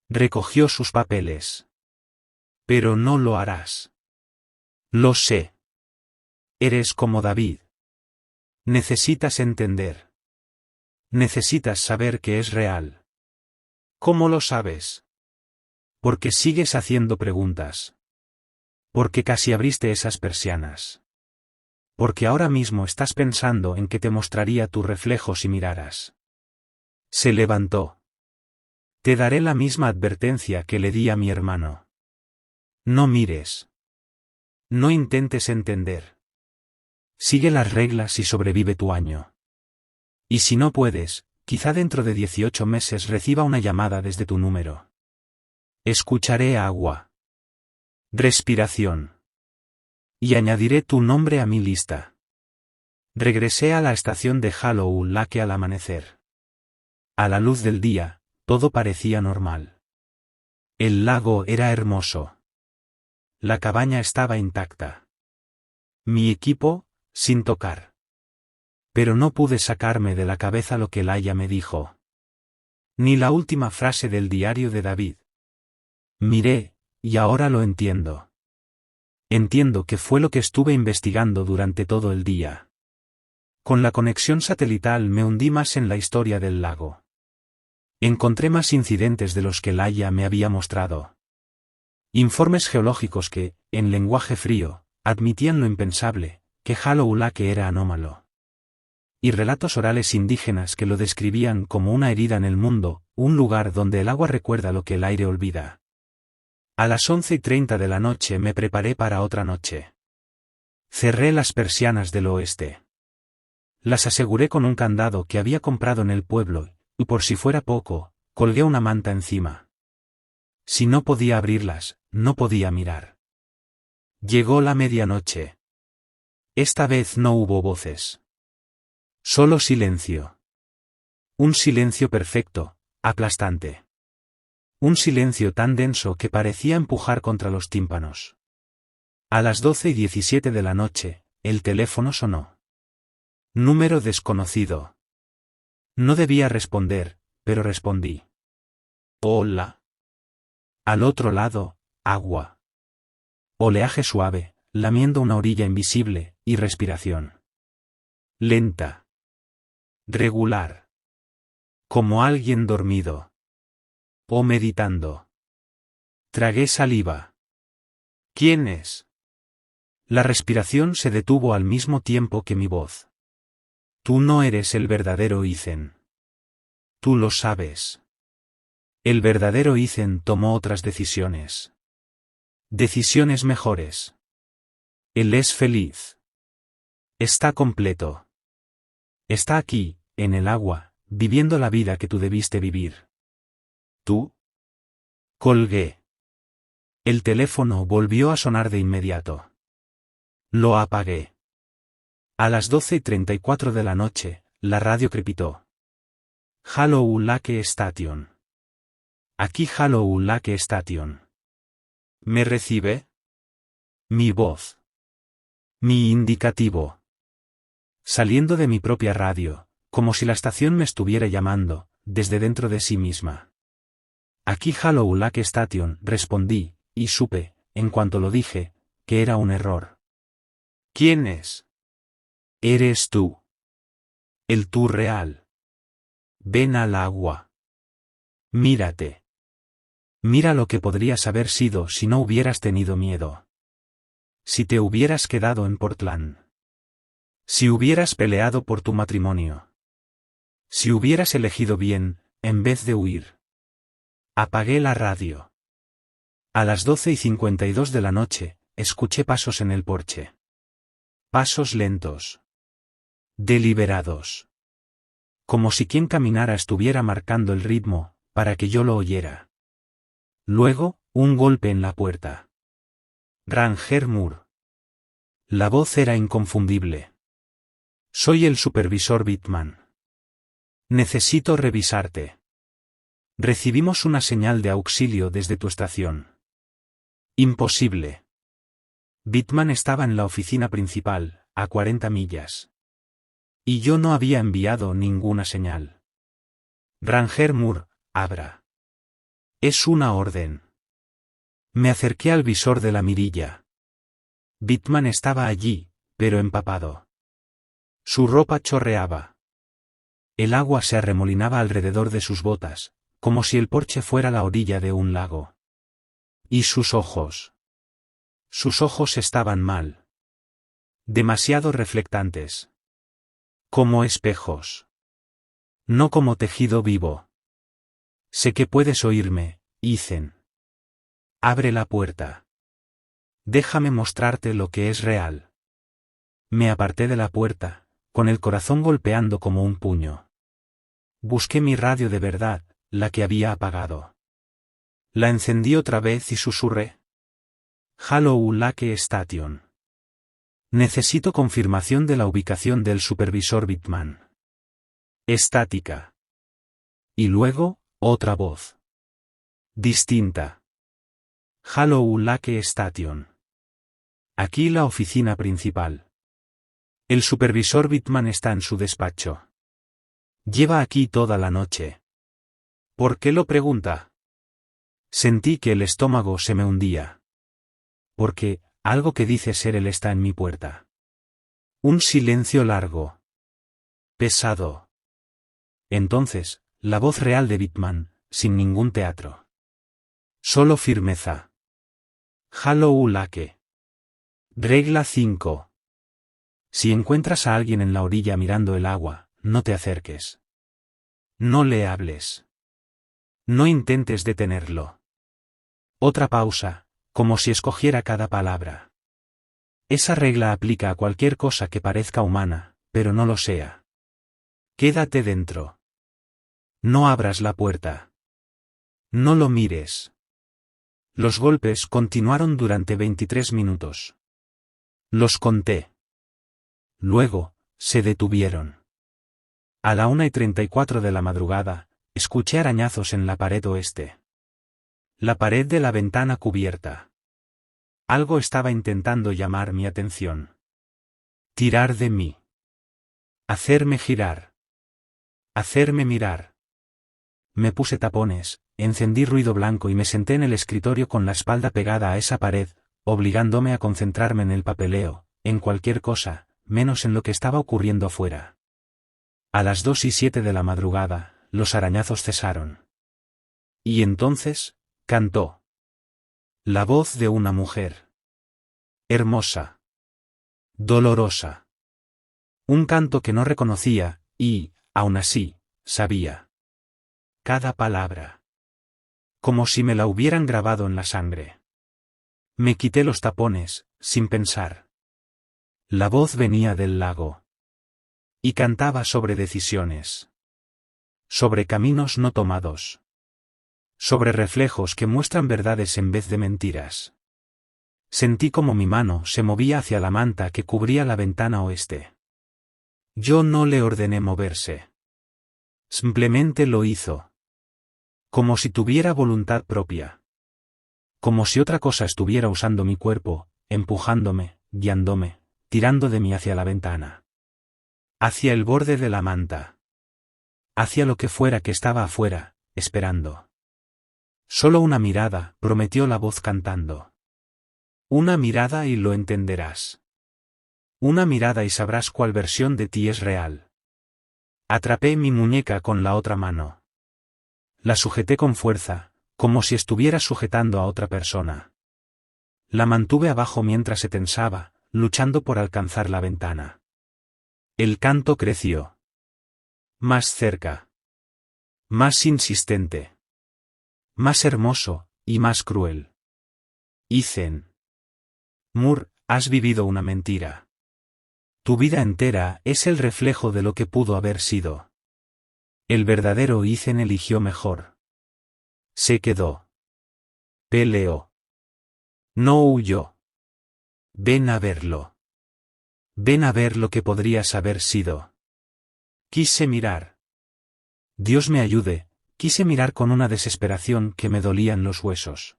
Recogió sus papeles. Pero no lo harás. Lo sé. Eres como David. Necesitas entender. Necesitas saber que es real. ¿Cómo lo sabes? Porque sigues haciendo preguntas. Porque casi abriste esas persianas. Porque ahora mismo estás pensando en que te mostraría tu reflejo si miraras. Se levantó. Te daré la misma advertencia que le di a mi hermano. No mires. No intentes entender. Sigue las reglas y sobrevive tu año. Y si no puedes, quizá dentro de 18 meses reciba una llamada desde tu número. Escucharé agua. Respiración. Y añadiré tu nombre a mi lista. Regresé a la estación de Hollow Lake al amanecer. A la luz del día, todo parecía normal. El lago era hermoso. La cabaña estaba intacta. Mi equipo, sin tocar. Pero no pude sacarme de la cabeza lo que Laia me dijo. Ni la última frase del diario de David. Miré, y ahora lo entiendo. Entiendo que fue lo que estuve investigando durante todo el día. Con la conexión satelital me hundí más en la historia del lago. Encontré más incidentes de los que Laia me había mostrado. Informes geológicos que, en lenguaje frío, admitían lo impensable, que Hollow Lake era anómalo. Y relatos orales indígenas que lo describían como una herida en el mundo, un lugar donde el agua recuerda lo que el aire olvida. A las 11:30 de la noche me preparé para otra noche. Cerré las persianas del oeste. Las aseguré con un candado que había comprado en el pueblo, y por si fuera poco, colgué una manta encima. Si no podía abrirlas, no podía mirar. Llegó la medianoche. Esta vez no hubo voces. Solo silencio. Un silencio perfecto, aplastante. Un silencio tan denso que parecía empujar contra los tímpanos. A las 12:17 de la noche, el teléfono sonó. Número desconocido. No debía responder, pero respondí. Hola. Al otro lado, agua. Oleaje suave, lamiendo una orilla invisible, y respiración. Lenta. Regular. Como alguien dormido. O meditando. Tragué saliva. ¿Quién es? La respiración se detuvo al mismo tiempo que mi voz. Tú no eres el verdadero Ethan. Tú lo sabes. El verdadero Ethan tomó otras decisiones. Decisiones mejores. Él es feliz. Está completo. Está aquí, en el agua, viviendo la vida que tú debiste vivir. ¿Tú? Colgué. El teléfono volvió a sonar de inmediato. Lo apagué. A las 12:34 de la noche, la radio crepitó. Hollow Lake Station. Aquí Hollow Lake Station. ¿Me recibe? Mi voz. Mi indicativo. Saliendo de mi propia radio, como si la estación me estuviera llamando, desde dentro de sí misma. Aquí Hollow Lake Station, respondí, y supe, en cuanto lo dije, que era un error. ¿Quién es? Eres tú. El tú real. Ven al agua. Mírate. Mira lo que podrías haber sido si no hubieras tenido miedo. Si te hubieras quedado en Portland. Si hubieras peleado por tu matrimonio. Si hubieras elegido bien, en vez de huir. Apagué la radio. A las 12:52 de la noche, escuché pasos en el porche. Pasos lentos. Deliberados. Como si quien caminara estuviera marcando el ritmo, para que yo lo oyera. Luego, un golpe en la puerta. Ranger Moore. La voz era inconfundible. Soy el supervisor Bittman. Necesito revisarte. Recibimos una señal de auxilio desde tu estación. Imposible. Bittman estaba en la oficina principal, a 40 millas. Y yo no había enviado ninguna señal. Ranger Moore, abra. Es una orden. Me acerqué al visor de la mirilla. Bittman estaba allí, pero empapado. Su ropa chorreaba. El agua se arremolinaba alrededor de sus botas, como si el porche fuera la orilla de un lago. ¿Y sus ojos? Sus ojos estaban mal. Demasiado reflectantes. Como espejos. No como tejido vivo. Sé que puedes oírme, Ethan. Abre la puerta. Déjame mostrarte lo que es real. Me aparté de la puerta, con el corazón golpeando como un puño. Busqué mi radio de verdad, la que había apagado. La encendí otra vez y susurré. Hello Lake Station. Necesito confirmación de la ubicación del supervisor Bittman. Estática. Y luego, otra voz. Distinta. Hello Lake Station. Aquí la oficina principal. El supervisor Bittman está en su despacho. Lleva aquí toda la noche. ¿Por qué lo pregunta? Sentí que el estómago se me hundía. Porque, algo que dice ser él está en mi puerta. Un silencio largo. Pesado. Entonces, la voz real de Bittman, sin ningún teatro. Solo firmeza. Hello Lake. Regla 5. Si encuentras a alguien en la orilla mirando el agua, no te acerques. No le hables. No intentes detenerlo. Otra pausa, como si escogiera cada palabra. Esa regla aplica a cualquier cosa que parezca humana, pero no lo sea. Quédate dentro. No abras la puerta. No lo mires. Los golpes continuaron durante 23 minutos. Los conté. Luego, se detuvieron. A la 1:34 de la madrugada, escuché arañazos en la pared oeste. La pared de la ventana cubierta. Algo estaba intentando llamar mi atención. Tirar de mí. Hacerme girar. Hacerme mirar. Me puse tapones, encendí ruido blanco y me senté en el escritorio con la espalda pegada a esa pared, obligándome a concentrarme en el papeleo, en cualquier cosa, menos en lo que estaba ocurriendo afuera. A las 2:07 de la madrugada, los arañazos cesaron. Y entonces, cantó. La voz de una mujer. Hermosa. Dolorosa. Un canto que no reconocía, y, aún así, sabía. Cada palabra. Como si me la hubieran grabado en la sangre. Me quité los tapones, sin pensar. La voz venía del lago. Y cantaba sobre decisiones. Sobre caminos no tomados. Sobre reflejos que muestran verdades en vez de mentiras. Sentí como mi mano se movía hacia la manta que cubría la ventana oeste. Yo no le ordené moverse. Simplemente lo hizo. Como si tuviera voluntad propia. Como si otra cosa estuviera usando mi cuerpo, empujándome, guiándome, tirando de mí hacia la ventana. Hacia el borde de la manta. Hacia lo que fuera que estaba afuera, esperando. Solo una mirada, prometió la voz cantando. Una mirada y lo entenderás. Una mirada y sabrás cuál versión de ti es real. Atrapé mi muñeca con la otra mano. La sujeté con fuerza, como si estuviera sujetando a otra persona. La mantuve abajo mientras se tensaba, luchando por alcanzar la ventana. El canto creció. Más cerca. Más insistente. Más hermoso, y más cruel. Ethan. Moore, has vivido una mentira. Tu vida entera es el reflejo de lo que pudo haber sido. El verdadero Ethan eligió mejor. Se quedó. Peleó. No huyó. Ven a verlo. Ven a ver lo que podrías haber sido. Quise mirar. Dios me ayude, quise mirar con una desesperación que me dolían los huesos.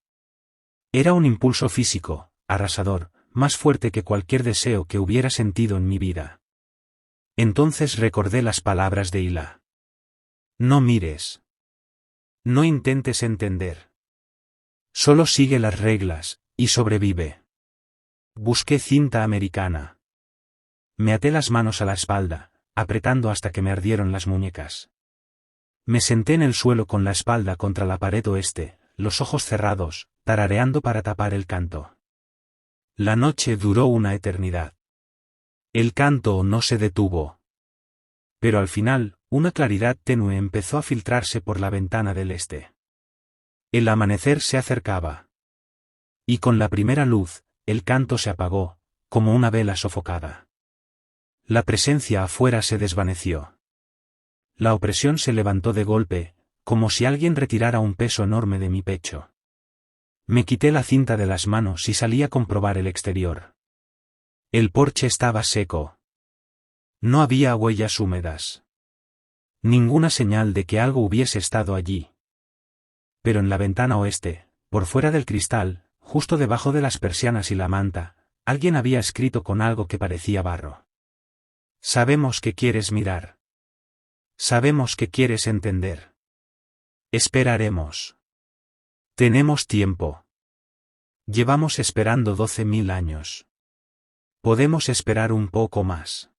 Era un impulso físico, arrasador, más fuerte que cualquier deseo que hubiera sentido en mi vida. Entonces recordé las palabras de Hila. No mires. No intentes entender. Solo sigue las reglas, y sobrevive. Busqué cinta americana. Me até las manos a la espalda, apretando hasta que me ardieron las muñecas. Me senté en el suelo con la espalda contra la pared oeste, los ojos cerrados, tarareando para tapar el canto. La noche duró una eternidad. El canto no se detuvo. Pero al final, una claridad tenue empezó a filtrarse por la ventana del este. El amanecer se acercaba. Y con la primera luz, el canto se apagó, como una vela sofocada. La presencia afuera se desvaneció. La opresión se levantó de golpe, como si alguien retirara un peso enorme de mi pecho. Me quité la cinta de las manos y salí a comprobar el exterior. El porche estaba seco. No había huellas húmedas. Ninguna señal de que algo hubiese estado allí. Pero en la ventana oeste, por fuera del cristal, justo debajo de las persianas y la manta, alguien había escrito con algo que parecía barro. Sabemos que quieres mirar. Sabemos que quieres entender. Esperaremos. Tenemos tiempo. Llevamos esperando 12.000 años. Podemos esperar un poco más.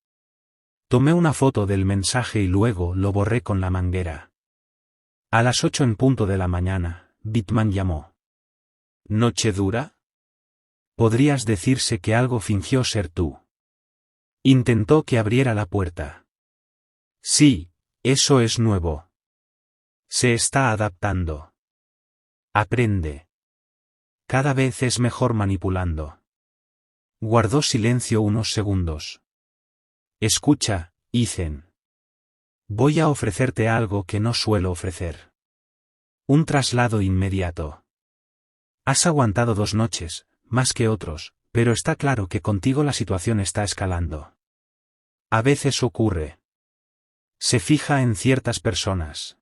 Tomé una foto del mensaje y luego lo borré con la manguera. A las 8 en punto de la mañana, Bitman llamó. ¿Noche dura? Podrías decirse que algo fingió ser tú. Intentó que abriera la puerta. Sí, eso es nuevo. Se está adaptando. Aprende. Cada vez es mejor manipulando. Guardó silencio unos segundos. Escucha, Ethan. Voy a ofrecerte algo que no suelo ofrecer. Un traslado inmediato. Has aguantado 2 noches, más que otros, pero está claro que contigo la situación está escalando. A veces ocurre. Se fija en ciertas personas.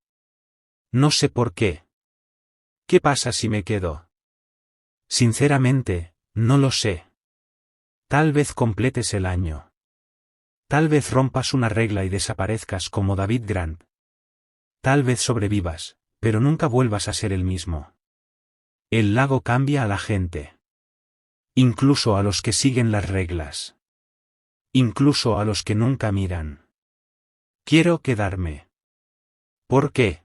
No sé por qué. ¿Qué pasa si me quedo? Sinceramente, no lo sé. Tal vez completes el año. Tal vez rompas una regla y desaparezcas como David Grant. Tal vez sobrevivas, pero nunca vuelvas a ser el mismo. El lago cambia a la gente. Incluso a los que siguen las reglas. Incluso a los que nunca miran. Quiero quedarme. ¿Por qué?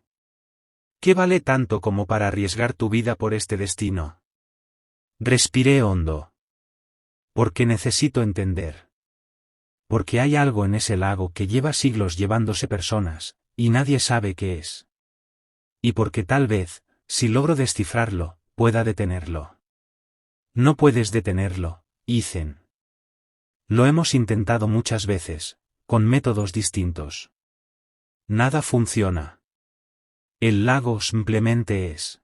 ¿Qué vale tanto como para arriesgar tu vida por este destino? Respiré hondo. Porque necesito entender. Porque hay algo en ese lago que lleva siglos llevándose personas, y nadie sabe qué es. Y porque tal vez, si logro descifrarlo, pueda detenerlo. No puedes detenerlo, Ethan. Lo hemos intentado muchas veces, con métodos distintos. Nada funciona. El lago simplemente es.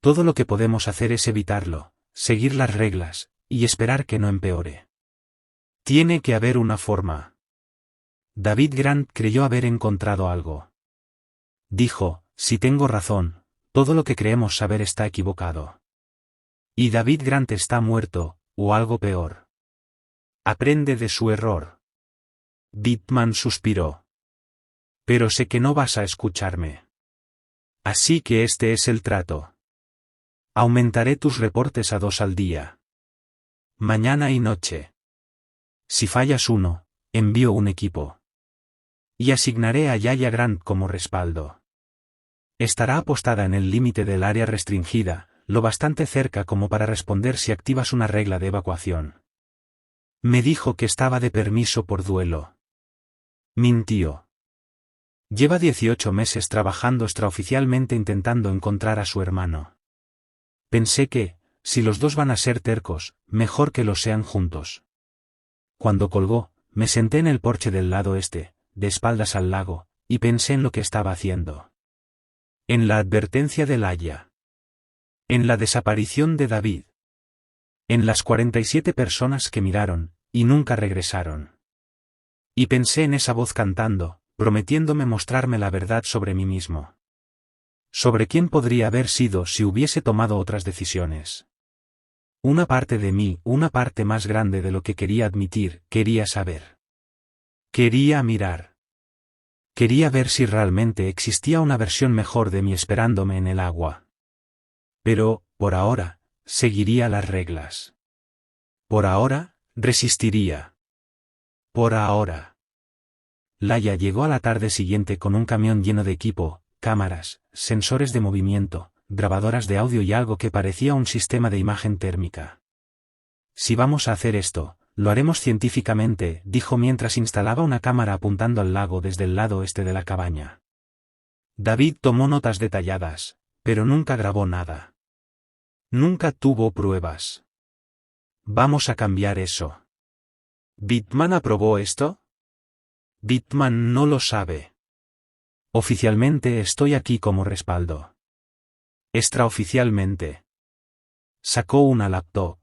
Todo lo que podemos hacer es evitarlo, seguir las reglas, y esperar que no empeore. Tiene que haber una forma. David Grant creyó haber encontrado algo. Dijo, si tengo razón, todo lo que creemos saber está equivocado. Y David Grant está muerto, o algo peor. Aprende de su error. Bitman suspiró. Pero sé que no vas a escucharme. Así que este es el trato. Aumentaré tus reportes a 2 al día. Mañana y noche. Si fallas uno, envío un equipo. Y asignaré a Yaya Grant como respaldo. Estará apostada en el límite del área restringida, lo bastante cerca como para responder si activas una regla de evacuación. Me dijo que estaba de permiso por duelo. Mintió. Lleva 18 meses trabajando extraoficialmente intentando encontrar a su hermano. Pensé que, si los dos van a ser tercos, mejor que lo sean juntos. Cuando colgó, me senté en el porche del lado este, de espaldas al lago, y pensé en lo que estaba haciendo. En la advertencia de Laia. En la desaparición de David. En las 47 personas que miraron, y nunca regresaron. Y pensé en esa voz cantando, prometiéndome mostrarme la verdad sobre mí mismo. Sobre quién podría haber sido si hubiese tomado otras decisiones. Una parte de mí, una parte más grande de lo que quería admitir, quería saber. Quería mirar. Quería ver si realmente existía una versión mejor de mí esperándome en el agua. Pero, por ahora, seguiría las reglas. Por ahora, resistiría. Por ahora. Laia llegó a la tarde siguiente con un camión lleno de equipo, cámaras, sensores de movimiento, grabadoras de audio y algo que parecía un sistema de imagen térmica. Si vamos a hacer esto, lo haremos científicamente, dijo mientras instalaba una cámara apuntando al lago desde el lado este de la cabaña. David tomó notas detalladas, pero nunca grabó nada. Nunca tuvo pruebas. Vamos a cambiar eso. ¿Bittman aprobó esto? Bittman no lo sabe. Oficialmente estoy aquí como respaldo. Extraoficialmente. Sacó una laptop.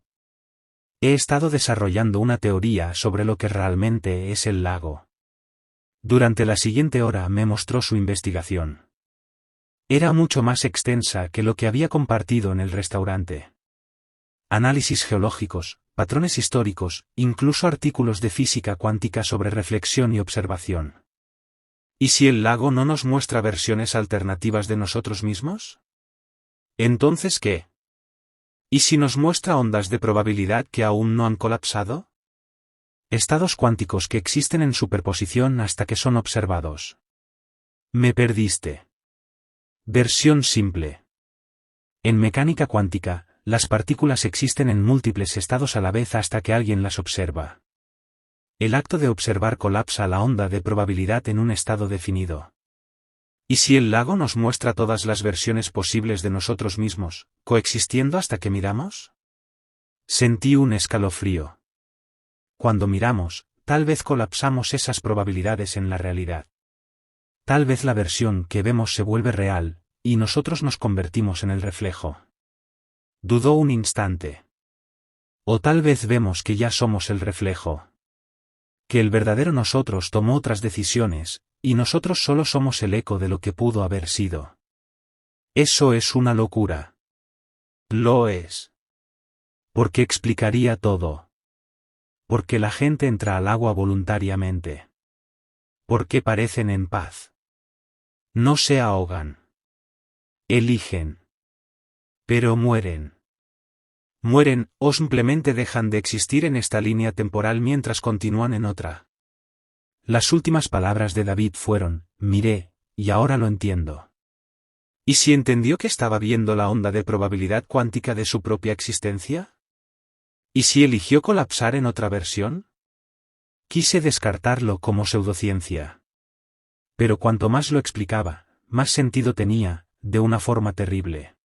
He estado desarrollando una teoría sobre lo que realmente es el lago. Durante la siguiente hora me mostró su investigación. Era mucho más extensa que lo que había compartido en el restaurante. Análisis geológicos, patrones históricos, incluso artículos de física cuántica sobre reflexión y observación. ¿Y si el lago no nos muestra versiones alternativas de nosotros mismos? ¿Entonces qué? ¿Y si nos muestra ondas de probabilidad que aún no han colapsado? Estados cuánticos que existen en superposición hasta que son observados. Me perdiste. Versión simple. En mecánica cuántica, las partículas existen en múltiples estados a la vez hasta que alguien las observa. El acto de observar colapsa la onda de probabilidad en un estado definido. ¿Y si el lago nos muestra todas las versiones posibles de nosotros mismos, coexistiendo hasta que miramos? Sentí un escalofrío. Cuando miramos, tal vez colapsamos esas probabilidades en la realidad. Tal vez la versión que vemos se vuelve real, y nosotros nos convertimos en el reflejo. Dudó un instante. O tal vez vemos que ya somos el reflejo. Que el verdadero nosotros tomó otras decisiones, y nosotros solo somos el eco de lo que pudo haber sido. Eso es una locura. Lo es. Porque explicaría todo. Porque la gente entra al agua voluntariamente. Porque parecen en paz. No se ahogan. Eligen. Pero mueren. Mueren, o simplemente dejan de existir en esta línea temporal mientras continúan en otra. Las últimas palabras de David fueron, miré, y ahora lo entiendo. ¿Y si entendió que estaba viendo la onda de probabilidad cuántica de su propia existencia? ¿Y si eligió colapsar en otra versión? Quise descartarlo como pseudociencia. Pero cuanto más lo explicaba, más sentido tenía, de una forma terrible.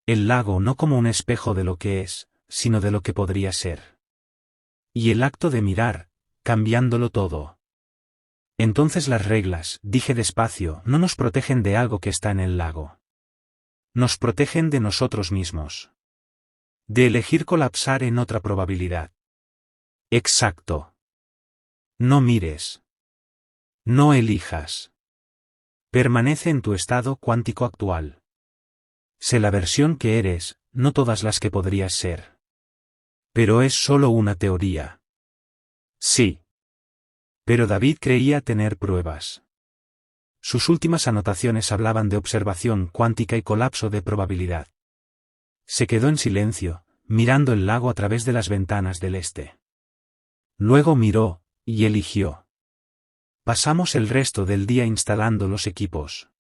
El lago no como un espejo de lo que es, sino de lo que podría ser. Y el acto de mirar, cambiándolo todo. Entonces las reglas, dije despacio, no nos protegen de algo que está en el lago. Nos protegen de nosotros mismos. De elegir colapsar en otra probabilidad. Exacto. No mires. No elijas. Permanece en tu estado cuántico actual. Sé la versión que eres, no todas las que podrías ser. Pero es solo una teoría. Sí. Pero David creía tener pruebas. Sus últimas anotaciones hablaban de observación cuántica y colapso de probabilidad. Se quedó en silencio, mirando el lago a través de las ventanas del este. Luego miró, y eligió. Pasamos el resto del día instalando los equipos.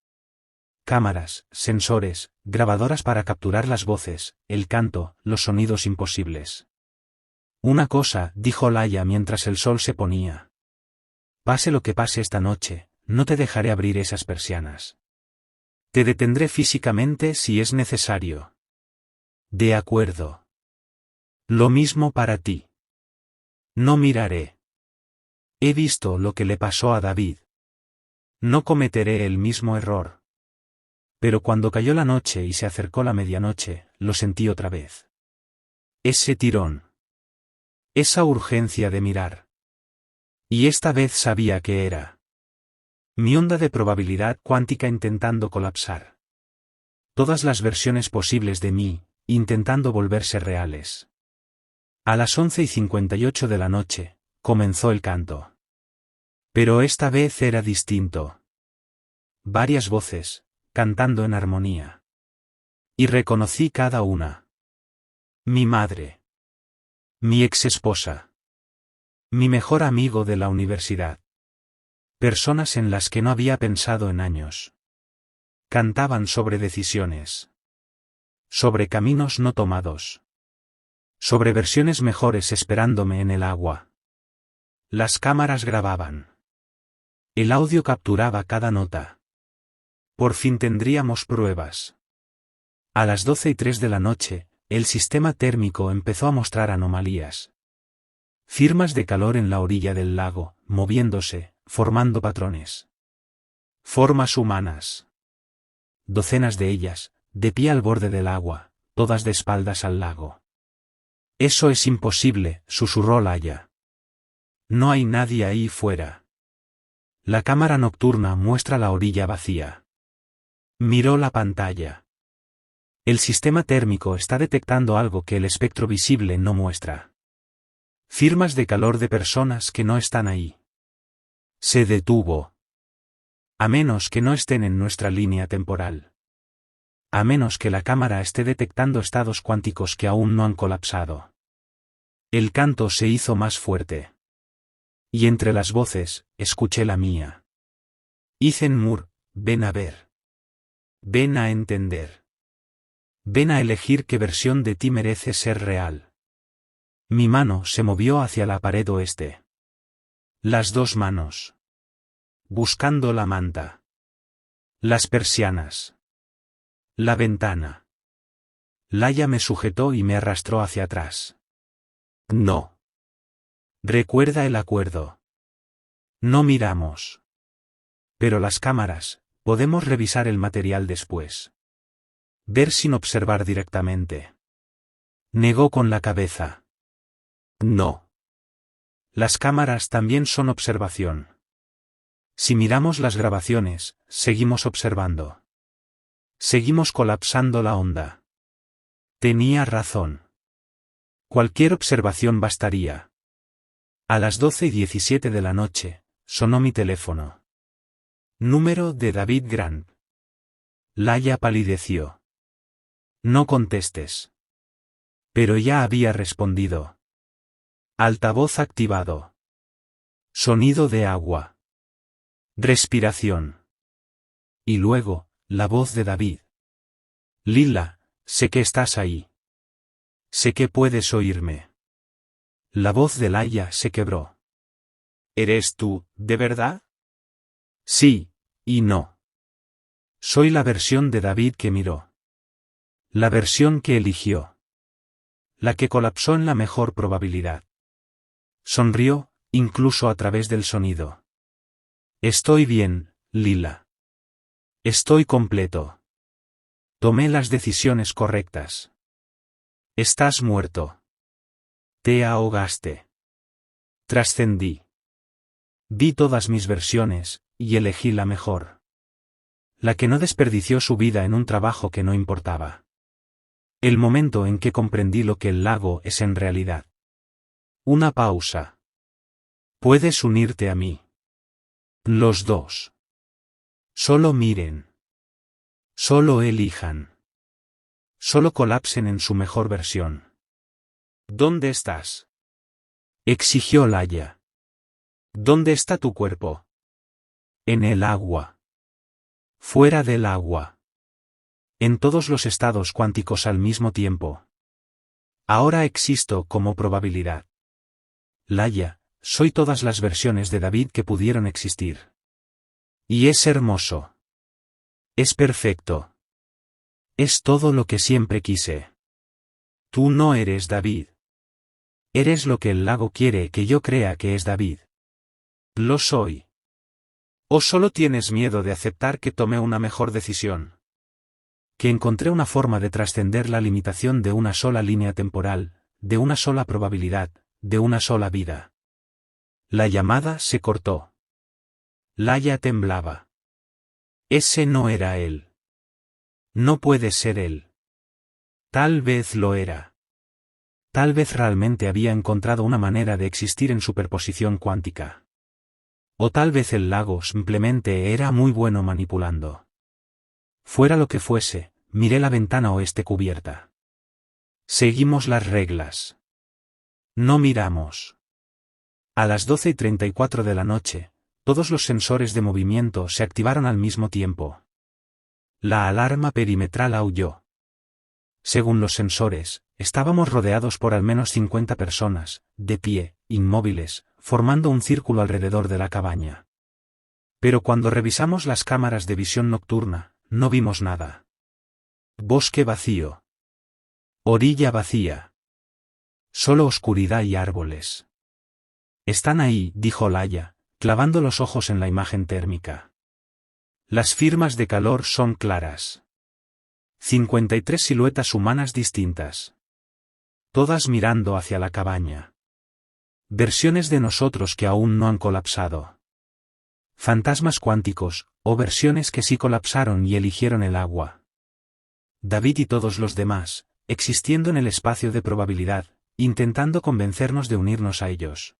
cámaras, sensores, grabadoras para capturar las voces, el canto, los sonidos imposibles. Una cosa, dijo Laia mientras el sol se ponía. Pase lo que pase esta noche, no te dejaré abrir esas persianas. Te detendré físicamente si es necesario. De acuerdo. Lo mismo para ti. No miraré. He visto lo que le pasó a David. No cometeré el mismo error. Pero cuando cayó la noche y se acercó la medianoche, lo sentí otra vez. Ese tirón. Esa urgencia de mirar. Y esta vez sabía que era mi onda de probabilidad cuántica intentando colapsar. Todas las versiones posibles de mí, intentando volverse reales. A las 11:58 de la noche, comenzó el canto. Pero esta vez era distinto. Varias voces, cantando en armonía. Y reconocí cada una. Mi madre. Mi exesposa. Mi mejor amigo de la universidad. Personas en las que no había pensado en años. Cantaban sobre decisiones. Sobre caminos no tomados. Sobre versiones mejores esperándome en el agua. Las cámaras grababan. El audio capturaba cada nota. Por fin tendríamos pruebas. A las 12:03 de la noche, el sistema térmico empezó a mostrar anomalías. Firmas de calor en la orilla del lago, moviéndose, formando patrones. Formas humanas. Docenas de ellas, de pie al borde del agua, todas de espaldas al lago. Eso es imposible, susurró Laia. No hay nadie ahí fuera. La cámara nocturna muestra la orilla vacía. Miró la pantalla. El sistema térmico está detectando algo que el espectro visible no muestra. Firmas de calor de personas que no están ahí. Se detuvo. A menos que no estén en nuestra línea temporal. A menos que la cámara esté detectando estados cuánticos que aún no han colapsado. El canto se hizo más fuerte. Y entre las voces, escuché la mía. Ethan Moore, ven a ver. Ven a entender. Ven a elegir qué versión de ti merece ser real. Mi mano se movió hacia la pared oeste. Las dos manos. Buscando la manta. Las persianas. La ventana. Laia me sujetó y me arrastró hacia atrás. No. Recuerda el acuerdo. No miramos. Pero las cámaras, podemos revisar el material después. Ver sin observar directamente. Negó con la cabeza. No. Las cámaras también son observación. Si miramos las grabaciones, seguimos observando. Seguimos colapsando la onda. Tenía razón. Cualquier observación bastaría. A las 12:17 de la noche, sonó mi teléfono. Número de David Grant. Laia palideció. No contestes. Pero ya había respondido. Altavoz activado. Sonido de agua. Respiración. Y luego, la voz de David. Lila, sé que estás ahí. Sé que puedes oírme. La voz de Laia se quebró. ¿Eres tú, de verdad? Sí, y no. Soy la versión de David que miró. La versión que eligió. La que colapsó en la mejor probabilidad. Sonrió, incluso a través del sonido. Estoy bien, Lila. Estoy completo. Tomé las decisiones correctas. Estás muerto. Te ahogaste. Trascendí. Vi todas mis versiones, y elegí la mejor. La que no desperdició su vida en un trabajo que no importaba. El momento en que comprendí lo que el lago es en realidad. Una pausa. Puedes unirte a mí. Los dos. Solo miren. Solo elijan. Solo colapsen en su mejor versión. ¿Dónde estás? Exigió Laia. ¿Dónde está tu cuerpo? En el agua. Fuera del agua. En todos los estados cuánticos al mismo tiempo. Ahora existo como probabilidad. Laia, soy todas las versiones de David que pudieron existir. Y es hermoso. Es perfecto. Es todo lo que siempre quise. Tú no eres David. Eres lo que el lago quiere que yo crea que es David. Lo soy. ¿O solo tienes miedo de aceptar que tomé una mejor decisión? Que encontré una forma de trascender la limitación de una sola línea temporal, de una sola probabilidad, de una sola vida. La llamada se cortó. Laia temblaba. Ese no era él. No puede ser él. Tal vez lo era. Tal vez realmente había encontrado una manera de existir en superposición cuántica. O tal vez el lago simplemente era muy bueno manipulando. Fuera lo que fuese, miré la ventana oeste cubierta. Seguimos las reglas. No miramos. A las 12:34 de la noche, todos los sensores de movimiento se activaron al mismo tiempo. La alarma perimetral aulló. Según los sensores, estábamos rodeados por al menos 50 personas, de pie, inmóviles, formando un círculo alrededor de la cabaña. Pero cuando revisamos las cámaras de visión nocturna, no vimos nada. Bosque vacío. Orilla vacía. Solo oscuridad y árboles. Están ahí, dijo Laia, clavando los ojos en la imagen térmica. Las firmas de calor son claras. 53 siluetas humanas distintas. Todas mirando hacia la cabaña. Versiones de nosotros que aún no han colapsado. Fantasmas cuánticos, o versiones que sí colapsaron y eligieron el agua. David y todos los demás, existiendo en el espacio de probabilidad, intentando convencernos de unirnos a ellos.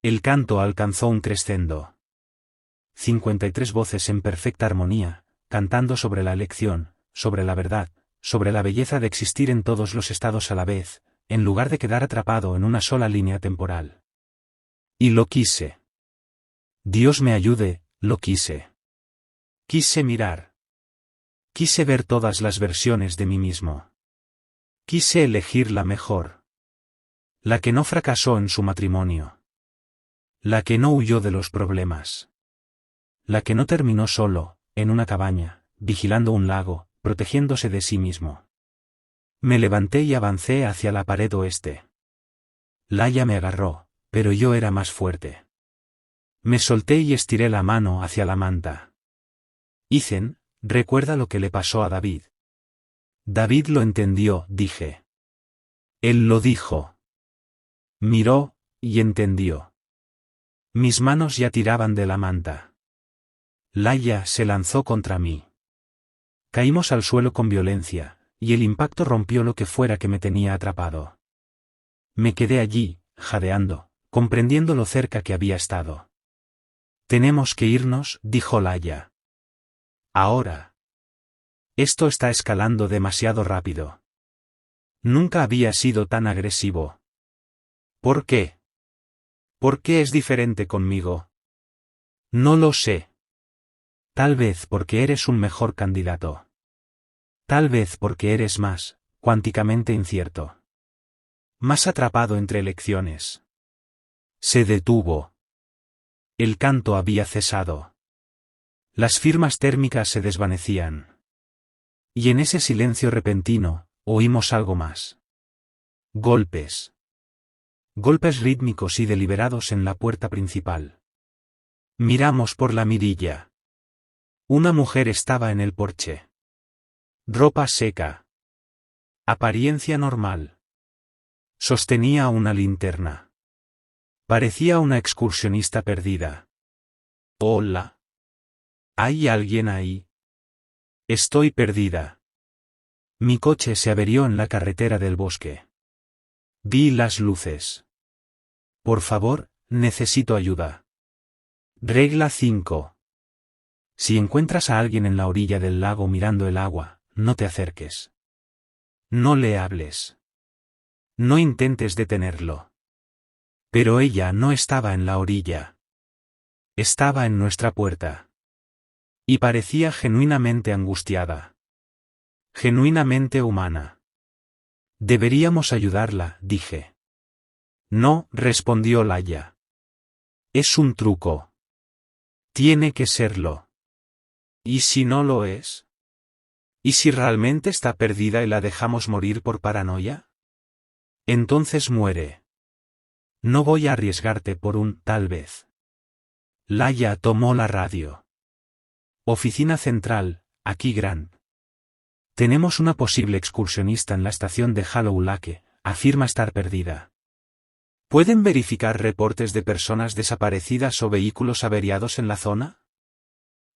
El canto alcanzó un crescendo. 53 voces en perfecta armonía, cantando sobre la elección, sobre la verdad, sobre la belleza de existir en todos los estados a la vez, en lugar de quedar atrapado en una sola línea temporal. Y lo quise. Dios me ayude, lo quise. Quise mirar. Quise ver todas las versiones de mí mismo. Quise elegir la mejor. La que no fracasó en su matrimonio. La que no huyó de los problemas. La que no terminó solo, en una cabaña, vigilando un lago, protegiéndose de sí mismo. Me levanté y avancé hacia la pared oeste. Laia me agarró, pero yo era más fuerte. Me solté y estiré la mano hacia la manta. Ethan, recuerda lo que le pasó a David. David lo entendió, dije. Él lo dijo. Miró, y entendió. Mis manos ya tiraban de la manta. Laia se lanzó contra mí. Caímos al suelo con violencia, y el impacto rompió lo que fuera que me tenía atrapado. Me quedé allí, jadeando, comprendiendo lo cerca que había estado. Tenemos que irnos, dijo Laia. Ahora. Esto está escalando demasiado rápido. Nunca había sido tan agresivo. ¿Por qué? ¿Por qué es diferente conmigo? No lo sé. Tal vez porque eres un mejor candidato. Tal vez porque eres más, cuánticamente incierto. Más atrapado entre elecciones. Se detuvo. El canto había cesado. Las firmas térmicas se desvanecían. Y en ese silencio repentino, oímos algo más. Golpes. Golpes rítmicos y deliberados en la puerta principal. Miramos por la mirilla. Una mujer estaba en el porche. Ropa seca. Apariencia normal. Sostenía una linterna. Parecía una excursionista perdida. Hola. ¿Hay alguien ahí? Estoy perdida. Mi coche se averió en la carretera del bosque. Vi las luces. Por favor, necesito ayuda. Regla 5. Si encuentras a alguien en la orilla del lago mirando el agua, no te acerques. No le hables. No intentes detenerlo. Pero ella no estaba en la orilla. Estaba en nuestra puerta. Y parecía genuinamente angustiada. Genuinamente humana. Deberíamos ayudarla, dije. No, respondió Laia. Es un truco. Tiene que serlo. ¿Y si no lo es? ¿Y si realmente está perdida y la dejamos morir por paranoia? Entonces muere. No voy a arriesgarte por un tal vez. Laia tomó la radio. Oficina central, aquí Grant. Tenemos una posible excursionista en la estación de Hollow Lake, afirma estar perdida. ¿Pueden verificar reportes de personas desaparecidas o vehículos averiados en la zona?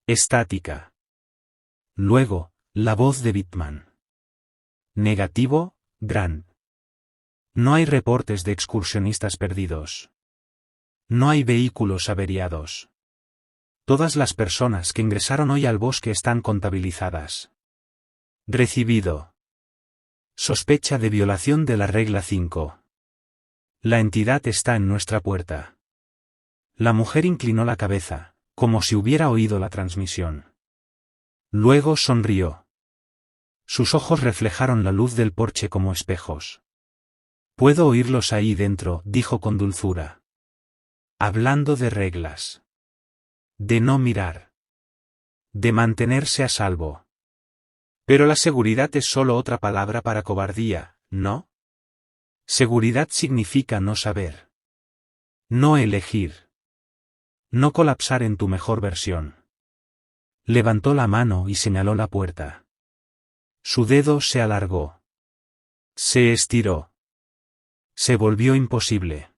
Estática. Luego, la voz de Bitman. Negativo, Grant. No hay reportes de excursionistas perdidos. No hay vehículos averiados. Todas las personas que ingresaron hoy al bosque están contabilizadas. Recibido. Sospecha de violación de la regla 5. La entidad está en nuestra puerta. La mujer inclinó la cabeza, como si hubiera oído la transmisión. Luego sonrió. Sus ojos reflejaron la luz del porche como espejos. Puedo oírlos ahí dentro, dijo con dulzura. Hablando de reglas. De no mirar. De mantenerse a salvo. Pero la seguridad es solo otra palabra para cobardía, ¿no? Seguridad significa no saber. No elegir. No colapsar en tu mejor versión. Levantó la mano y señaló la puerta. Su dedo se alargó. Se estiró. Se volvió imposible.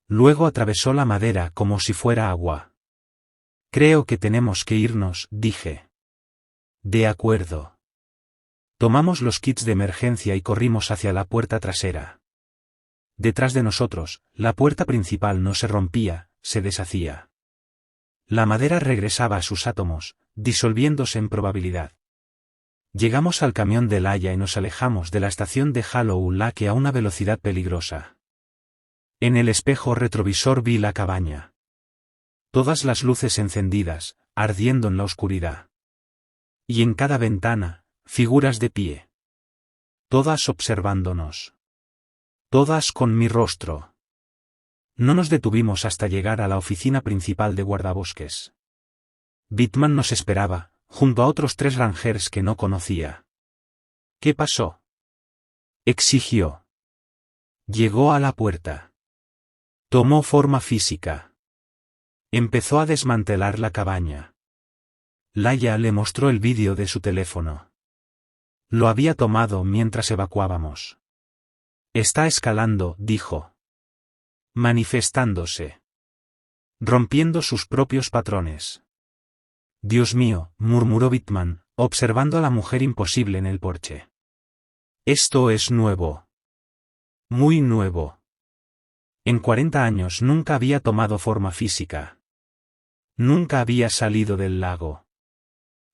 Luego atravesó la madera como si fuera agua. Creo que tenemos que irnos, dije. De acuerdo. Tomamos los kits de emergencia y corrimos hacia la puerta trasera. Detrás de nosotros, la puerta principal no se rompía, se deshacía. La madera regresaba a sus átomos, disolviéndose en probabilidad. Llegamos al camión de Laia y nos alejamos de la estación de Hollow Lake a una velocidad peligrosa. En el espejo retrovisor vi la cabaña. Todas las luces encendidas, ardiendo en la oscuridad. Y en cada ventana, figuras de pie. Todas observándonos. Todas con mi rostro. No nos detuvimos hasta llegar a la oficina principal de guardabosques. Bitman nos esperaba, junto a otros 3 rangers que no conocía. ¿Qué pasó?, exigió. Llegó a la puerta. Tomó forma física. Empezó a desmantelar la cabaña. Laia le mostró el vídeo de su teléfono. Lo había tomado mientras evacuábamos. Está escalando, dijo. Manifestándose. Rompiendo sus propios patrones. Dios mío, murmuró Bitman, observando a la mujer imposible en el porche. Esto es nuevo. Muy nuevo. En 40 años nunca había tomado forma física. Nunca había salido del lago.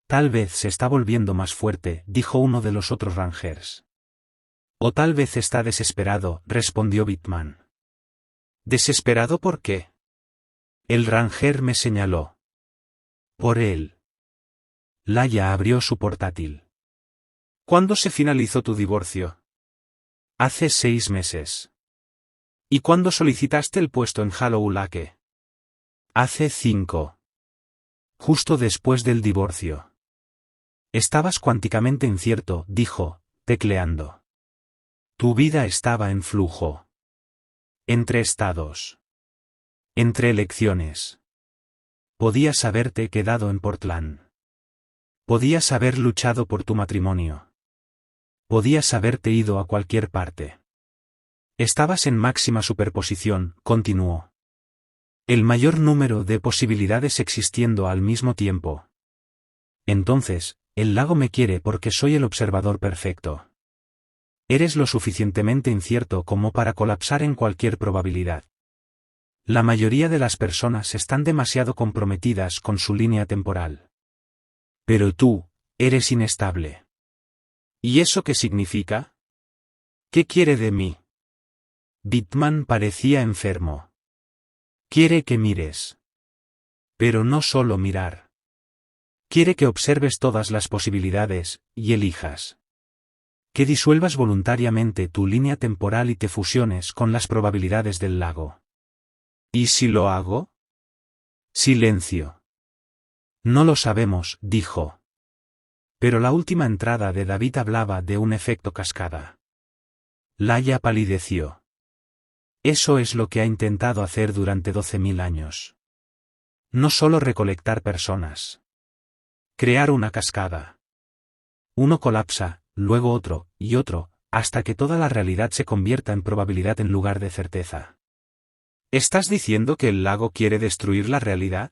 Tal vez se está volviendo más fuerte, dijo uno de los otros rangers. O tal vez está desesperado, respondió Bitman. ¿Desesperado por qué? El ranger me señaló. Por él. Laia abrió su portátil. ¿Cuándo se finalizó tu divorcio? Hace 6 meses. ¿Y cuándo solicitaste el puesto en Hollow Lake? Hace 5. Justo después del divorcio. Estabas cuánticamente incierto, dijo, tecleando. Tu vida estaba en flujo. Entre estados. Entre elecciones. Podías haberte quedado en Portland. Podías haber luchado por tu matrimonio. Podías haberte ido a cualquier parte. Estabas en máxima superposición, continuó. El mayor número de posibilidades existiendo al mismo tiempo. Entonces, el lago me quiere porque soy el observador perfecto. Eres lo suficientemente incierto como para colapsar en cualquier probabilidad. La mayoría de las personas están demasiado comprometidas con su línea temporal. Pero tú, eres inestable. ¿Y eso qué significa? ¿Qué quiere de mí? Bitman parecía enfermo. Quiere que mires. Pero no solo mirar. Quiere que observes todas las posibilidades, y elijas. Que disuelvas voluntariamente tu línea temporal y te fusiones con las probabilidades del lago. ¿Y si lo hago? Silencio. No lo sabemos, dijo. Pero la última entrada de David hablaba de un efecto cascada. Laia palideció. Eso es lo que ha intentado hacer durante 12.000 años. No solo recolectar personas. Crear una cascada. Uno colapsa, luego otro, y otro, hasta que toda la realidad se convierta en probabilidad en lugar de certeza. ¿Estás diciendo que el lago quiere destruir la realidad?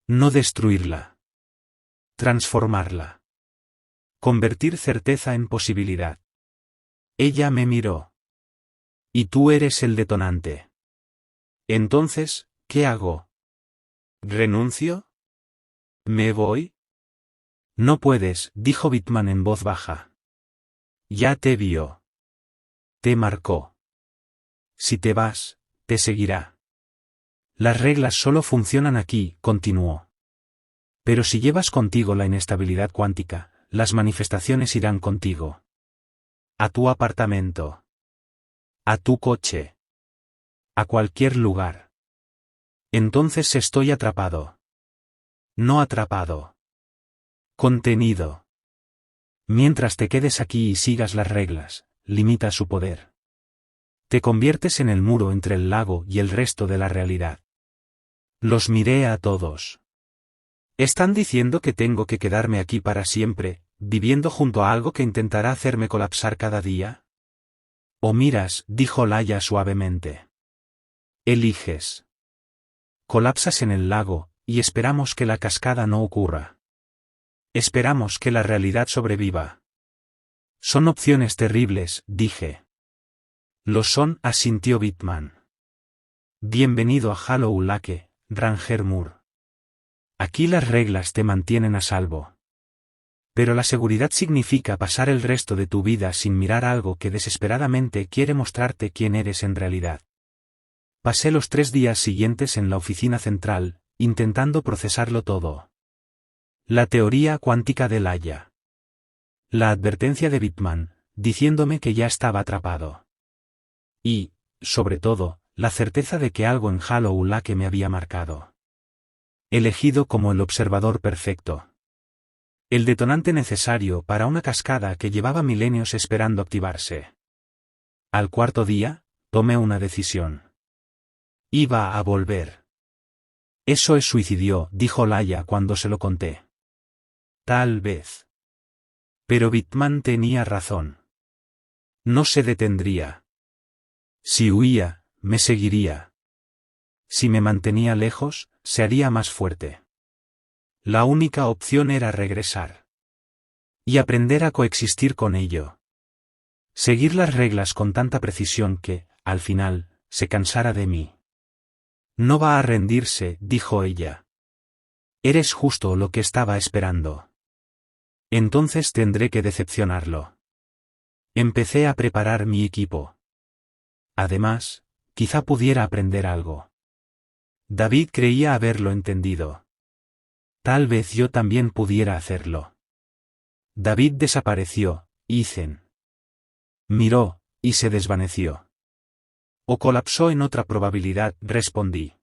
No destruirla. Transformarla. Convertir certeza en posibilidad. Ella me miró. Y tú eres el detonante. Entonces, ¿qué hago? ¿Renuncio? ¿Me voy? No puedes, dijo Bitman en voz baja. Ya te vio. Te marcó. Si te vas, te seguirá. Las reglas solo funcionan aquí, continuó. Pero si llevas contigo la inestabilidad cuántica, las manifestaciones irán contigo. A tu apartamento. A tu coche. A cualquier lugar. Entonces estoy atrapado. No atrapado. Contenido. Mientras te quedes aquí y sigas las reglas, limita su poder. Te conviertes en el muro entre el lago y el resto de la realidad. Los miré a todos. ¿Están diciendo que tengo que quedarme aquí para siempre, viviendo junto a algo que intentará hacerme colapsar cada día? O miras, dijo Laia suavemente. Eliges. Colapsas en el lago, y esperamos que la cascada no ocurra. Esperamos que la realidad sobreviva. Son opciones terribles, dije. Lo son, asintió Bitman. Bienvenido a Hollow Lake, Ranger Moore. Aquí las reglas te mantienen a salvo. Pero la seguridad significa pasar el resto de tu vida sin mirar algo que desesperadamente quiere mostrarte quién eres en realidad. Pasé los 3 días siguientes en la oficina central, intentando procesarlo todo. La teoría cuántica de Laia. La advertencia de Bitman, diciéndome que ya estaba atrapado. Y, sobre todo, la certeza de que algo en Hollow Lake me había marcado. Elegido como el observador perfecto. El detonante necesario para una cascada que llevaba milenios esperando activarse. Al 4.º día, tomé una decisión. Iba a volver. Eso es suicidio, dijo Laia cuando se lo conté. Tal vez. Pero Bitman tenía razón. No se detendría. Si huía, me seguiría. Si me mantenía lejos, se haría más fuerte. La única opción era regresar. Y aprender a coexistir con ello. Seguir las reglas con tanta precisión que, al final, se cansara de mí. No va a rendirse, dijo ella. Eres justo lo que estaba esperando. Entonces tendré que decepcionarlo. Empecé a preparar mi equipo. Además, quizá pudiera aprender algo. David creía haberlo entendido. Tal vez yo también pudiera hacerlo. David desapareció, Ethan. Miró, y se desvaneció. O colapsó en otra probabilidad, respondí.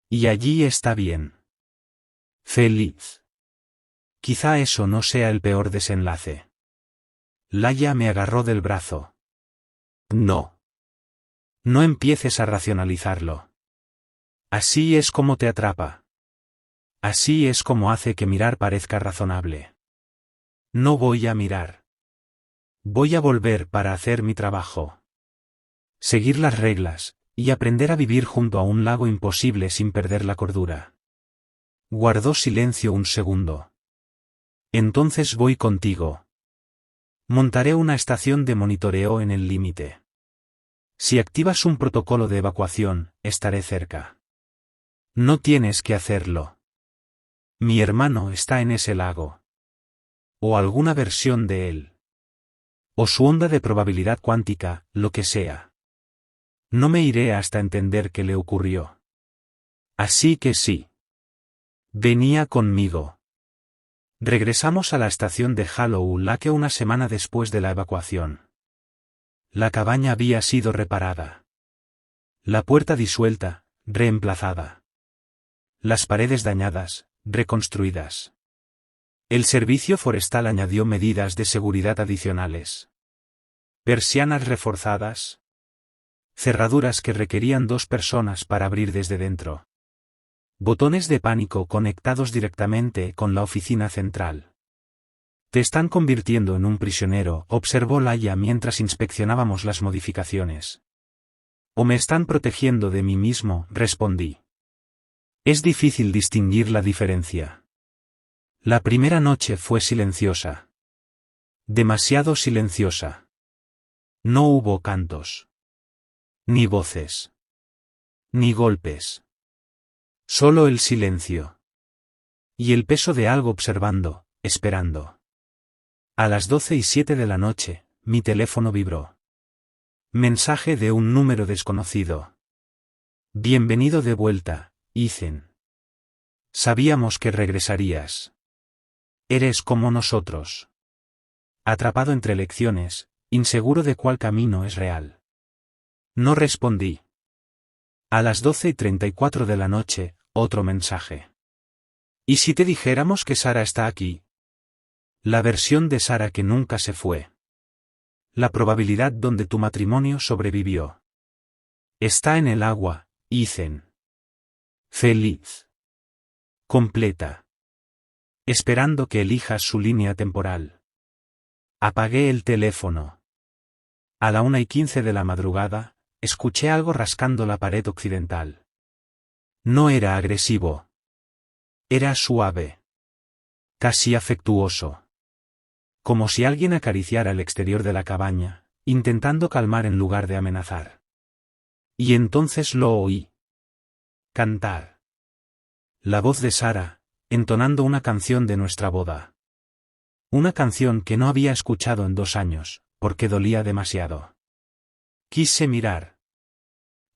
Y allí está bien. Feliz. Quizá eso no sea el peor desenlace. Laia me agarró del brazo. No. No empieces a racionalizarlo. Así es como te atrapa. Así es como hace que mirar parezca razonable. No voy a mirar. Voy a volver para hacer mi trabajo. Seguir las reglas, y aprender a vivir junto a un lago imposible sin perder la cordura. Guardó silencio un segundo. Entonces voy contigo. Montaré una estación de monitoreo en el límite. Si activas un protocolo de evacuación, estaré cerca. No tienes que hacerlo. Mi hermano está en ese lago. O alguna versión de él. O su onda de probabilidad cuántica, lo que sea. No me iré hasta entender qué le ocurrió. Así que sí. Venía conmigo. Regresamos a la estación de Hollow Lake una semana después de la evacuación. La cabaña había sido reparada. La puerta disuelta, reemplazada. Las paredes dañadas, reconstruidas. El servicio forestal añadió medidas de seguridad adicionales. Persianas reforzadas. Cerraduras que requerían 2 personas para abrir desde dentro. Botones de pánico conectados directamente con la oficina central. Te están convirtiendo en un prisionero, observó Laia mientras inspeccionábamos las modificaciones. O me están protegiendo de mí mismo, respondí. Es difícil distinguir la diferencia. La primera noche fue silenciosa. Demasiado silenciosa. No hubo cantos. Ni voces. Ni golpes. Solo el silencio. Y el peso de algo observando, esperando. A las 12:07 de la noche, mi teléfono vibró. Mensaje de un número desconocido. Bienvenido de vuelta, Ethan. Sabíamos que regresarías. Eres como nosotros. Atrapado entre lecciones, inseguro de cuál camino es real. No respondí. A las 12:34 de la noche, otro mensaje. ¿Y si te dijéramos que Sara está aquí? La versión de Sara que nunca se fue. La probabilidad donde tu matrimonio sobrevivió. Está en el agua, Ethan. Feliz. Completa. Esperando que elijas su línea temporal. Apagué el teléfono. A la 1:15 de la madrugada, escuché algo rascando la pared occidental. No era agresivo. Era suave. Casi afectuoso. Como si alguien acariciara el exterior de la cabaña, intentando calmar en lugar de amenazar. Y entonces lo oí. Cantar. La voz de Sara, entonando una canción de nuestra boda. Una canción que no había escuchado en 2 años, porque dolía demasiado. Quise mirar.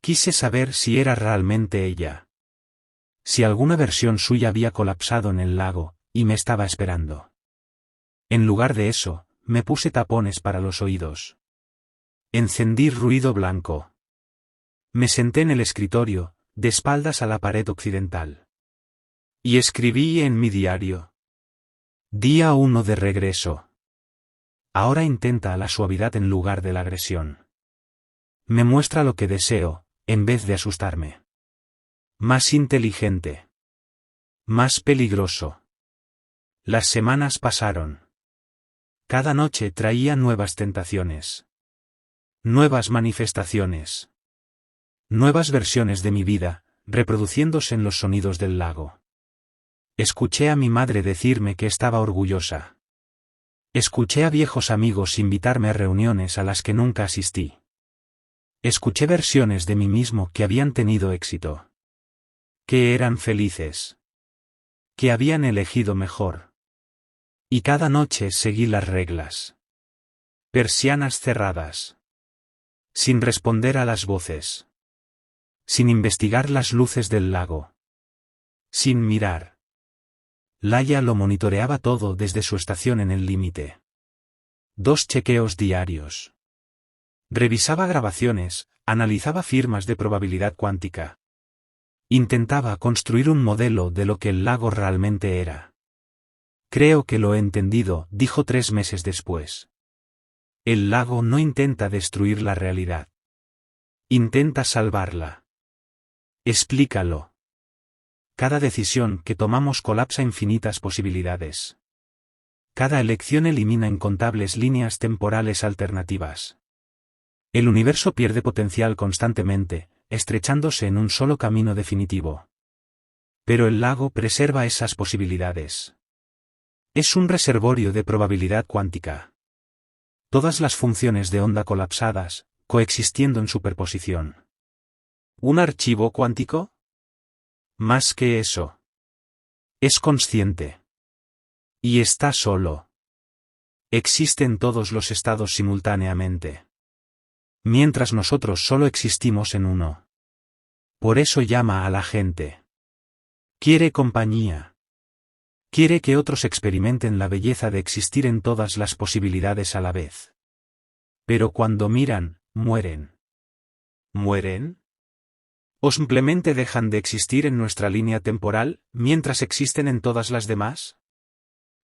Quise saber si era realmente ella. Si alguna versión suya había colapsado en el lago, y me estaba esperando. En lugar de eso, me puse tapones para los oídos. Encendí ruido blanco. Me senté en el escritorio, de espaldas a la pared occidental. Y escribí en mi diario. Día 1 de regreso. Ahora intenta la suavidad en lugar de la agresión. Me muestra lo que deseo, en vez de asustarme. Más inteligente. Más peligroso. Las semanas pasaron. Cada noche traía nuevas tentaciones. Nuevas manifestaciones. Nuevas versiones de mi vida, reproduciéndose en los sonidos del lago. Escuché a mi madre decirme que estaba orgullosa. Escuché a viejos amigos invitarme a reuniones a las que nunca asistí. Escuché versiones de mí mismo que habían tenido éxito. Que eran felices. Que habían elegido mejor. Y cada noche seguí las reglas. Persianas cerradas. Sin responder a las voces. Sin investigar las luces del lago. Sin mirar. Laia lo monitoreaba todo desde su estación en el límite. 2 chequeos diarios. Revisaba grabaciones, analizaba firmas de probabilidad cuántica. Intentaba construir un modelo de lo que el lago realmente era. Creo que lo he entendido, dijo 3 meses después. El lago no intenta destruir la realidad. Intenta salvarla. Explícalo. Cada decisión que tomamos colapsa infinitas posibilidades. Cada elección elimina incontables líneas temporales alternativas. El universo pierde potencial constantemente, estrechándose en un solo camino definitivo. Pero el lago preserva esas posibilidades. Es un reservorio de probabilidad cuántica. Todas las funciones de onda colapsadas, coexistiendo en superposición. ¿Un archivo cuántico? Más que eso. Es consciente. Y está solo. Existen todos los estados simultáneamente. Mientras nosotros solo existimos en uno. Por eso llama a la gente. Quiere compañía. Quiere que otros experimenten la belleza de existir en todas las posibilidades a la vez. Pero cuando miran, mueren. ¿Mueren? ¿O simplemente dejan de existir en nuestra línea temporal, mientras existen en todas las demás?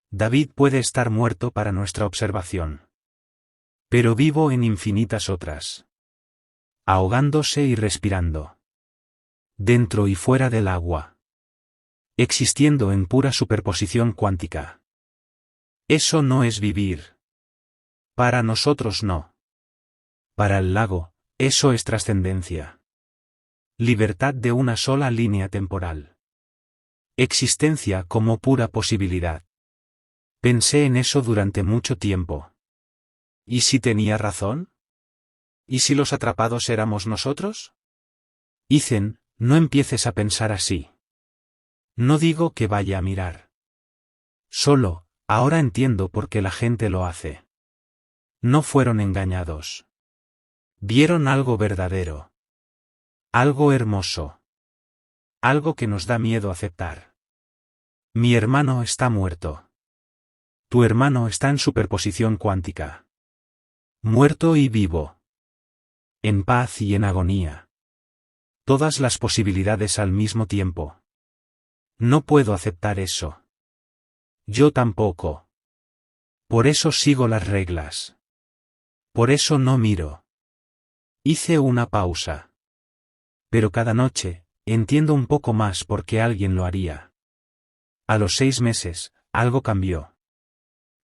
David puede estar muerto para nuestra observación. Pero vivo en infinitas otras. Ahogándose y respirando. Dentro y fuera del agua. Existiendo en pura superposición cuántica. Eso no es vivir. Para nosotros no. Para el lago, eso es trascendencia. Libertad de una sola línea temporal. Existencia como pura posibilidad. Pensé en eso durante mucho tiempo. ¿Y si tenía razón? ¿Y si los atrapados éramos nosotros? Ethan, no empieces a pensar así. No digo que vaya a mirar. Solo, ahora entiendo por qué la gente lo hace. No fueron engañados. Vieron algo verdadero. Algo hermoso. Algo que nos da miedo aceptar. Mi hermano está muerto. Tu hermano está en superposición cuántica. Muerto y vivo. En paz y en agonía. Todas las posibilidades al mismo tiempo. No puedo aceptar eso. Yo tampoco. Por eso sigo las reglas. Por eso no miro. Hice una pausa. Pero cada noche, entiendo un poco más por qué alguien lo haría. A los 6 meses, algo cambió.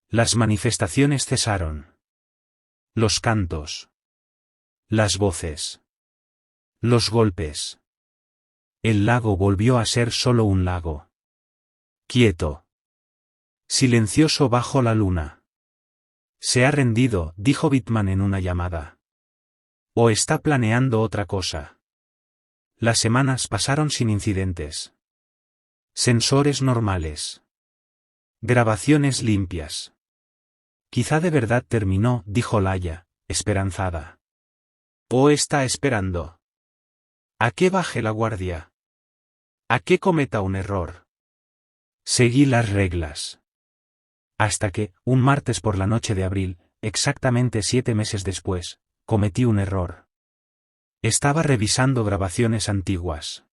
Las manifestaciones cesaron. Los cantos. Las voces. Los golpes. El lago volvió a ser solo un lago. Quieto. Silencioso bajo la luna. Se ha rendido, dijo Bitman en una llamada. O está planeando otra cosa. Las semanas pasaron sin incidentes. Sensores normales. Grabaciones limpias. Quizá de verdad terminó, dijo Laia, esperanzada. ¿O está esperando? ¿A qué baje la guardia? ¿A qué cometa un error? Seguí las reglas. Hasta que, un martes por la noche de abril, exactamente 7 meses después, cometí un error. Estaba revisando grabaciones antiguas.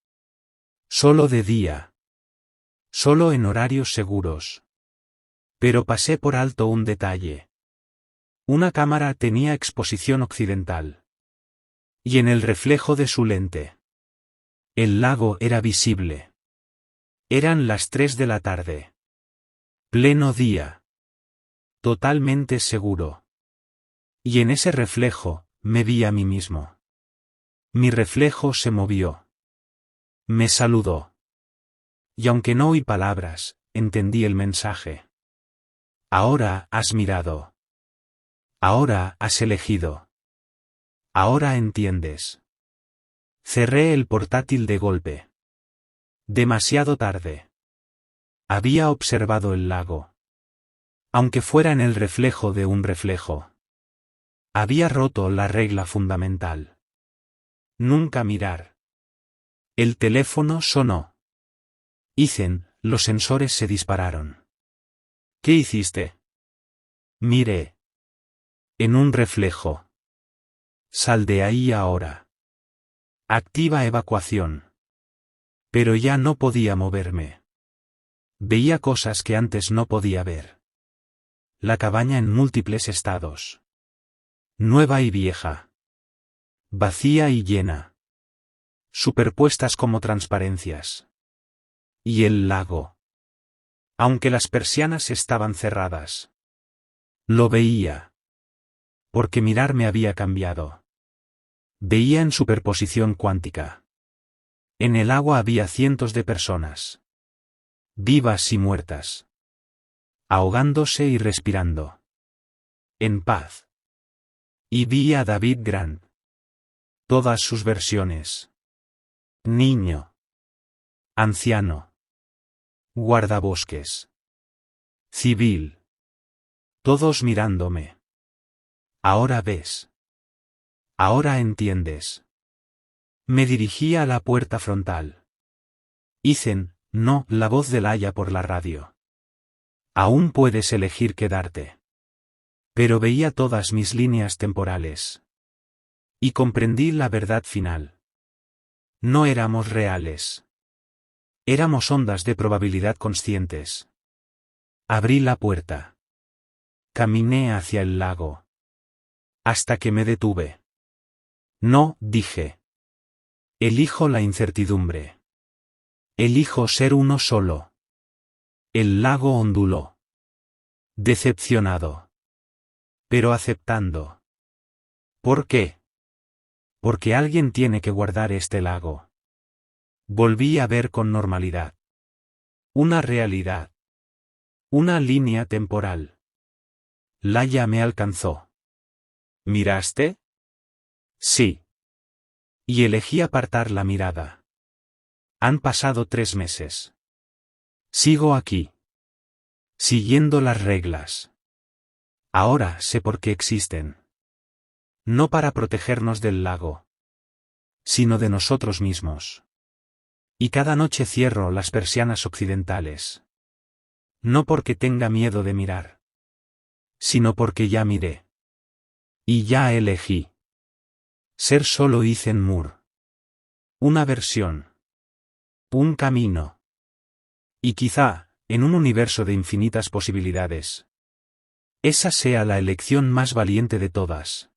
Solo de día. Solo en horarios seguros. Pero pasé por alto un detalle. Una cámara tenía exposición occidental. Y en el reflejo de su lente. El lago era visible. Eran las 3 de la tarde. Pleno día. Totalmente seguro. Y en ese reflejo, me vi a mí mismo. Mi reflejo se movió. Me saludó. Y aunque no oí palabras, entendí el mensaje. Ahora has mirado. Ahora has elegido. Ahora entiendes. Cerré el portátil de golpe. Demasiado tarde. Había observado el lago. Aunque fuera en el reflejo de un reflejo. Había roto la regla fundamental. Nunca mirar. El teléfono sonó. Ethan, los sensores se dispararon. ¿Qué hiciste? Miré. En un reflejo. Sal de ahí ahora. Activa evacuación. Pero ya no podía moverme. Veía cosas que antes no podía ver. La cabaña en múltiples estados. Nueva y vieja. Vacía y llena. Superpuestas como transparencias. Y el lago. Aunque las persianas estaban cerradas. Lo veía. Porque mirar me había cambiado. Veía en superposición cuántica. En el agua había cientos de personas. Vivas y muertas. Ahogándose y respirando. En paz. Y vi a David Grant. Todas sus versiones. Niño. Anciano. Guardabosques. Civil. Todos mirándome. Ahora ves. Ahora entiendes. Me dirigí a la puerta frontal. Ethan, no, la voz de Laia por la radio. Aún puedes elegir quedarte. Pero veía todas mis líneas temporales. Y comprendí la verdad final. No éramos reales. Éramos ondas de probabilidad conscientes. Abrí la puerta. Caminé hacia el lago. Hasta que me detuve. No, dije. Elijo la incertidumbre. Elijo ser uno solo. El lago onduló. Decepcionado. Pero aceptando. ¿Por qué? Porque alguien tiene que guardar este lago. Volví a ver con normalidad. Una realidad. Una línea temporal. Laia me alcanzó. ¿Miraste? Sí. Y elegí apartar la mirada. Han pasado 3 meses. Sigo aquí. Siguiendo las reglas. Ahora sé por qué existen. No para protegernos del lago, sino de nosotros mismos. Y cada noche cierro las persianas occidentales. No porque tenga miedo de mirar, sino porque ya miré. Y ya elegí. Ser solo Ethan Moore. Una versión. Un camino. Y quizá, en un universo de infinitas posibilidades, esa sea la elección más valiente de todas.